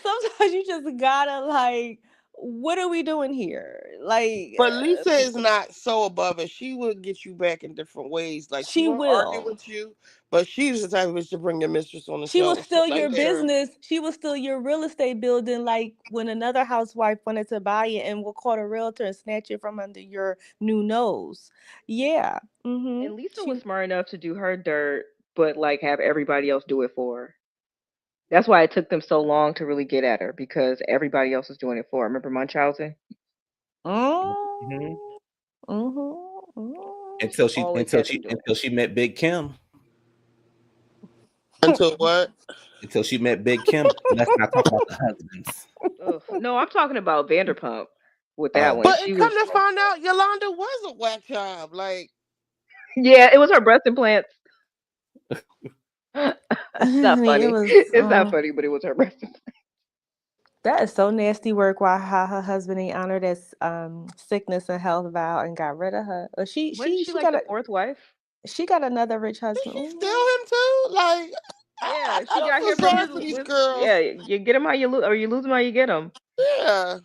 sometimes you just gotta like, what are we doing here? Like But Lisa is not so above it. She will get you back in different ways. Like she she won't argue will. with you, but she's the type of bitch to bring your mistress on the She show was and shit still like your that. business. She was still your real estate building. Like when another housewife wanted to buy it and will call a realtor and snatch it from under your new nose. Yeah. And Lisa was She smart enough to do her dirt, but like have everybody else do it for her. That's why it took them so long to really get at her because everybody else was doing it for her. Remember Munchausen? Hmm. mm, mm. Always had them doing Until she met Big Kim. Until what? Until she met Big Kim. Let's not talk about the husbands. it. Ugh. No, I'm talking about Vanderpump with that Oh, one. But She it come was, to find out, Yolanda was a whack job. Like, yeah, it was her breast implants. It's I not mean, it funny. was. It's not funny, but it was her breast implants. That is so nasty work. Why how her husband ain't honored his sickness and health vow and got rid of her. She Wasn't she she she like got the a fourth wife? she got another rich did husband. she steal Ooh. him too? Like, Yeah, I she got don't him feel from sorry for these yeah, girls. you get him how you lose, or you lose him how you get him. Yeah.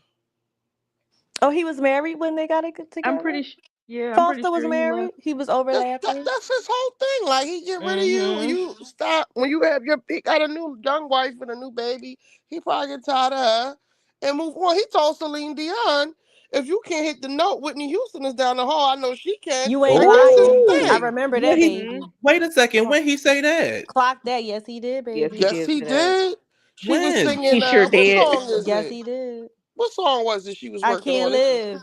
Oh, he was married when they got it I'm together. pretty, yeah, I'm pretty Foster was sure he married. left. He was over after. That's his whole thing. Like he get rid of you when Mm-hmm. you stop when you have your he got a new young wife and a new baby. He probably get tired of her and move on. He told Celine Dion, if you can't hit the note, Whitney Houston is down the hall. I know she can. You ain't Like that's his lying. I oh, thing. remember when that, he Mm-hmm. baby. wait a second. Clock, When he say that? clock that. Yes, he did, Yes, he baby. Yes, did he say that. did. She was When? singing. He sure What did. song is Yes, it? he did. What song was it she was I working can't on? It's live.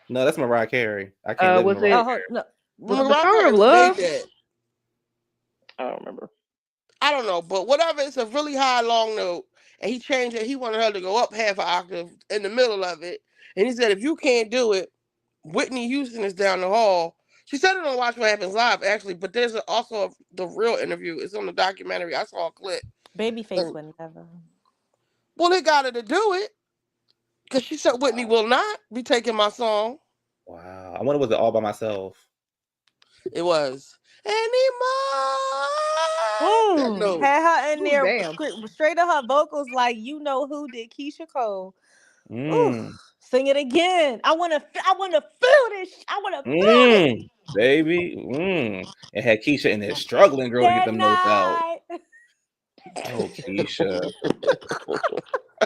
No, that's Mariah Carey. I can't live in Was Mariah Oh it Carey. no. the Mariah Power Carey of was made Love? that. I don't remember. I don't know, but whatever. It's a really high long note, and he changed it. He wanted her to go up half an octave in the middle of it, and he said, "If you can't do it, Whitney Houston is down the hall." She said it on Watch What Happens Live, actually, but there's also the real interview. It's on the documentary. I saw a clip. Babyface And, would never. well, they got her to do it because she said Whitney will not be taking my song. Wow. I wonder was it all by myself? It was anymore. That note. Had her in Oh there damn. straight to her vocals like you know who did Keisha Cole. Ooh, Mm. sing it again. I wanna feel this. I wanna feel it. Mm. Baby. Mm. It had Keisha in there struggling, girl, to get That them notes out. night. Oh, Keisha.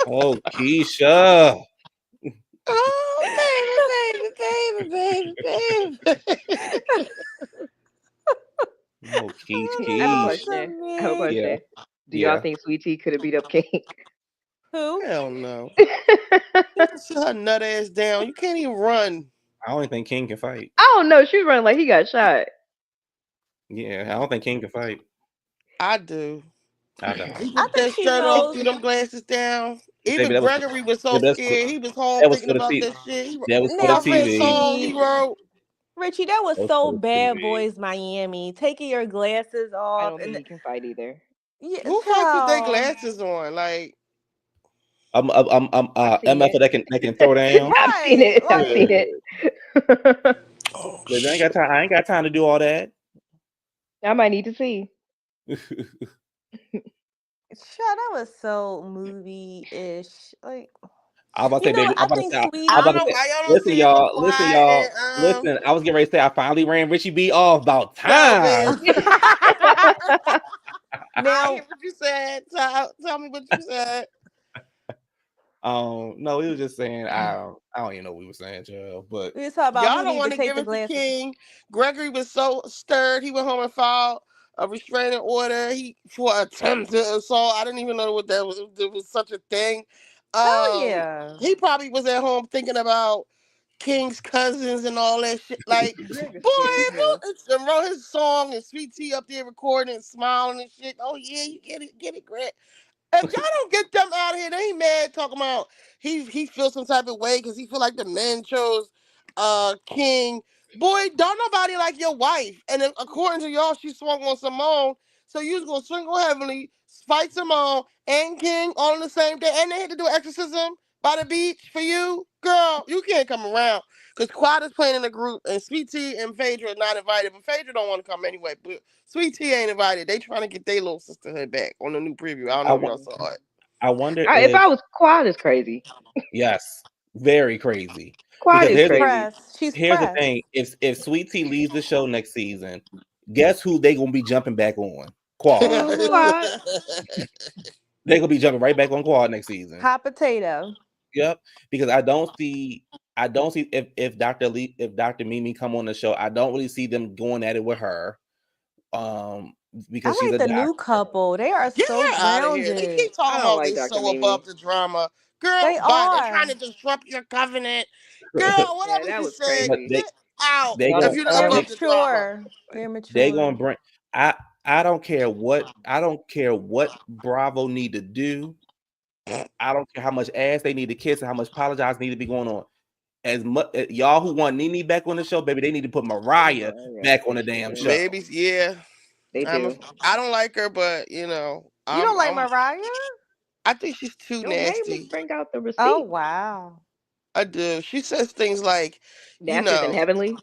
Oh, Keisha. Oh, baby. Oh, Keish, Oh, I have a that was Keish. question. I have a so Yeah, question. Do y'all yeah. think Sweet Tea could have beat up King? Who? Hell no. Sit her nut ass down. You can't even run. I don't think King can fight. I don't know. She was running like he got shot. Yeah, I don't think King can fight. I do. I don't. He I put think that she shirt off, knows. threw them glasses down. Baby, Even that was Gregory was yeah, so that's for, scared. He was home that was thinking for the about TV. that shit. That was for the Now, What's that TV. song he Richie, wrote? Richie, that was That was for so the bad TV. boys Miami. Taking your glasses I off don't think and he can fight either. yeah, Who fights with their child. glasses on? Like, I've seen MF it. that can throw down. I've seen Right. it. I've Yeah. seen Like, it. oh Baby, I ain't shit. got time. I ain't got time to do all that. I might need to see. child, that was so movie-ish. Like, I was about to you say, know baby. what? I think I I was Sweetie. don't about know to say, why y'all don't listen, see it so y'all, listen, quiet y'all, and listen. I was getting ready to say, I finally ran Richie B off about no time. bitch. I hear Now, what you said. Tell me what you said. No, we was just saying, I don't even know what we were saying, Joe, but we was talking about Y'all who don't need to want to take give the it to glasses. King. Gregory was so stirred. He went home and filed a restraining order. He for attempted assault. I didn't even know what that was. There was such a thing. Oh yeah. He probably was at home thinking about King's cousins and all that shit. Like, Greg is boy, scared as hell. and wrote his song and Sweet Tea up there recording and smiling and shit. Oh yeah, you get it, Greg. If y'all don't get them out of here, they ain't mad talking about he feels some type of way because he feel like the men chose King. Boy, don't nobody like your wife. And if, according to y'all, she swung on Simone. So you was gonna swing on Heavenly, fight Simone and King all on the same day, and they had to do exorcism by the beach for you, girl. You can't come around because Quad is playing in the group, and Sweet Tea and Phaedra are not invited. But Phaedra don't want to come anyway. But Sweet Tea ain't invited. They trying to get their little sisterhood back on the new preview. I don't know if y'all saw it. I wonder If if I was Quad is crazy. yes, very crazy. Quad Because is She's here's crazy. pressed. She's here's the pressed. thing: if Sweet Tea leaves the show next season, guess who they gonna be jumping back on? Quad. Quad. They gonna be jumping right back on Quad next season. Hot potato. Yep. Because I don't see if Dr. Mimi come on the show, I don't really see them going at it with her. Because I she's like a the doctor. new couple. They are Get so her out of here. They grounded. keep talking I don't about like they Dr. so Mimi. above the drama. Girl, They but they're are. trying to disrupt your covenant. Girl, Yeah, whatever that you was said, But crazy. get out they Y'all gonna if done you're They're turned. above the drama. mature. They're they mature. gonna bring I don't care what Bravo need to do. I don't care how much ass they need to kiss and how much apologize need to be going on. As much y'all who want Nene back on the show, baby, they need to put Mariah back on the damn show. Maybe, yeah. They do. I don't like her, but You don't like Mariah? I think she's too Your name is nasty. bring out the receipt. Oh wow. I do. She says things like, Nastier than heavenly.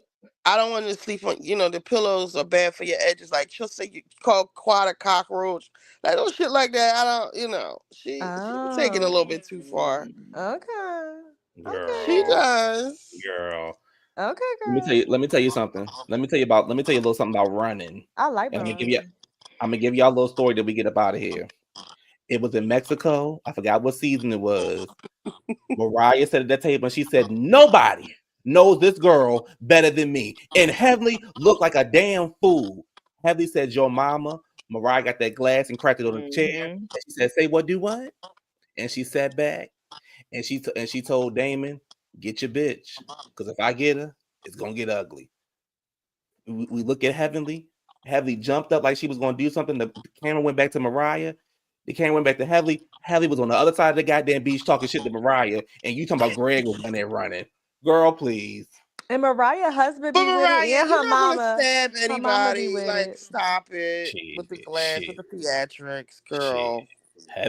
I don't want to sleep on, the pillows are bad for your edges. Like she'll say you call Quad a cockroach. Like no shit like that. I don't, she be taking a little bit too far. Okay. Girl. She does. Girl. Okay, girl. Let me tell you something. Let me tell you a little something about running. I like And Mariah. I'm gonna give y'all a little story that we get up out of here. It was in Mexico. I forgot what season it was. Mariah sat at that table and she said, nobody knows this girl better than me. And Heavenly looked like a damn fool. Heavenly said, your mama. Mariah got that glass and cracked it on the chair. And she said, say what, do what? And she sat back and she told Damon, get your bitch. Because if I get her, it's gonna get ugly. We look at Heavenly. Heavenly jumped up like she was gonna do something. The camera went back to Mariah. The camera went back to Heavenly. Heavenly was on the other side of the goddamn beach talking shit to Mariah. And you talking about Greg was in there running. Girl, please. And Mariah's husband But be with it, Mariah, and you're her not gonna mama. stab Her mama be anybody. with Like, it. stop it with the glass, Shit. with the theatrics, girl.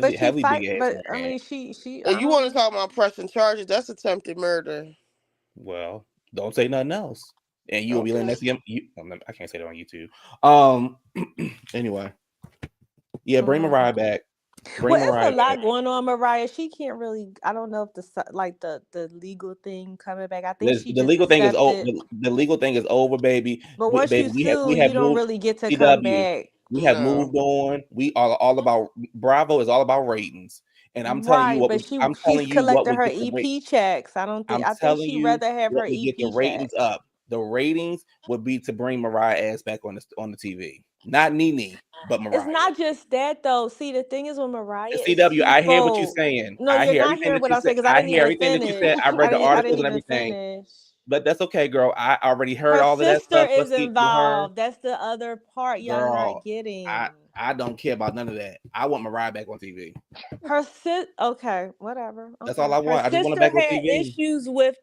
But she Heavily fight. big ass But I man. mean, she. And you want to talk about pressing charges? That's attempted murder. Well, don't say nothing else. And you will be letting that see him. I can't say that on YouTube. Anyway. Yeah, bring Mariah back. Bring Well, Mariah it's a lot back. going on, Mariah. She can't really. I don't know if the legal thing coming back. I think she The just legal thing is over. accepted. The legal thing is over, baby. But once you We sue, have you don't moved. really get to come CW. back. We have moved on. We are all about Bravo is all about ratings. And I'm telling you Right, what but I'm she's telling you what collecting we her get the rate. EP checks. I think telling she'd you rather have what her we get the EP ratings checks. up. The ratings would be to bring Mariah ass back on the TV. Not Nene, but Mariah. It's not just that though. See, the thing is with Mariah And is CW, I hear what you're twofold. saying. No, I you're hear not everything hearing that what you I'm said. saying because I I didn't hear even everything that you finish. said. I read the I articles didn't and even everything. finish. But that's okay, girl. I already heard Her all of that sister stuff. is You heard, involved. That's the other part y'all girl. not getting. I don't care about none of that. I want Mariah back on TV. Okay, whatever. That's Okay. all I Her want. I just want her sister back on had TV. issues with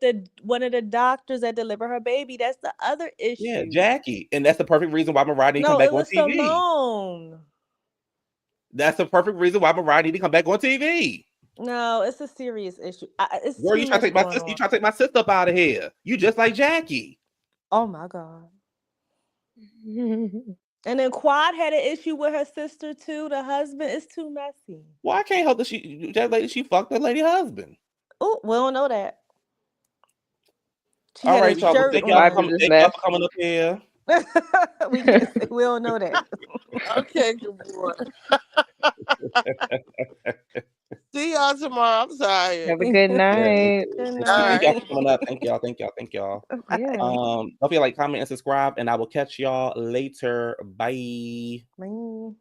one of the doctors that delivered her baby. That's the other Yeah, issue. Jackie. And that's the perfect reason why Mariah need to come No, back it on was TV. Simone. That's the perfect reason why Mariah need to come back on TV. No, it's a serious issue. It's Girl, too you try to much take my going sister. You on. try to take my sister up out of here. You just like Jackie. Oh my god. And then Quad had an issue with her sister too. The husband is too messy. Well, I can't help that she fucked that lady husband. Oh, we don't know that. She All had right, a y'all. shirt Thank y'all for on. coming. Thank y'all for coming up here. We can't say we don't know that. Okay, good boy. See y'all tomorrow. I'm sorry. Have a good night. Good Thank y'all night. for coming up. Thank y'all. Thank y'all. Thank y'all. Yeah. Don't forget like, comment, and subscribe, and I will catch y'all later. Bye. Bye.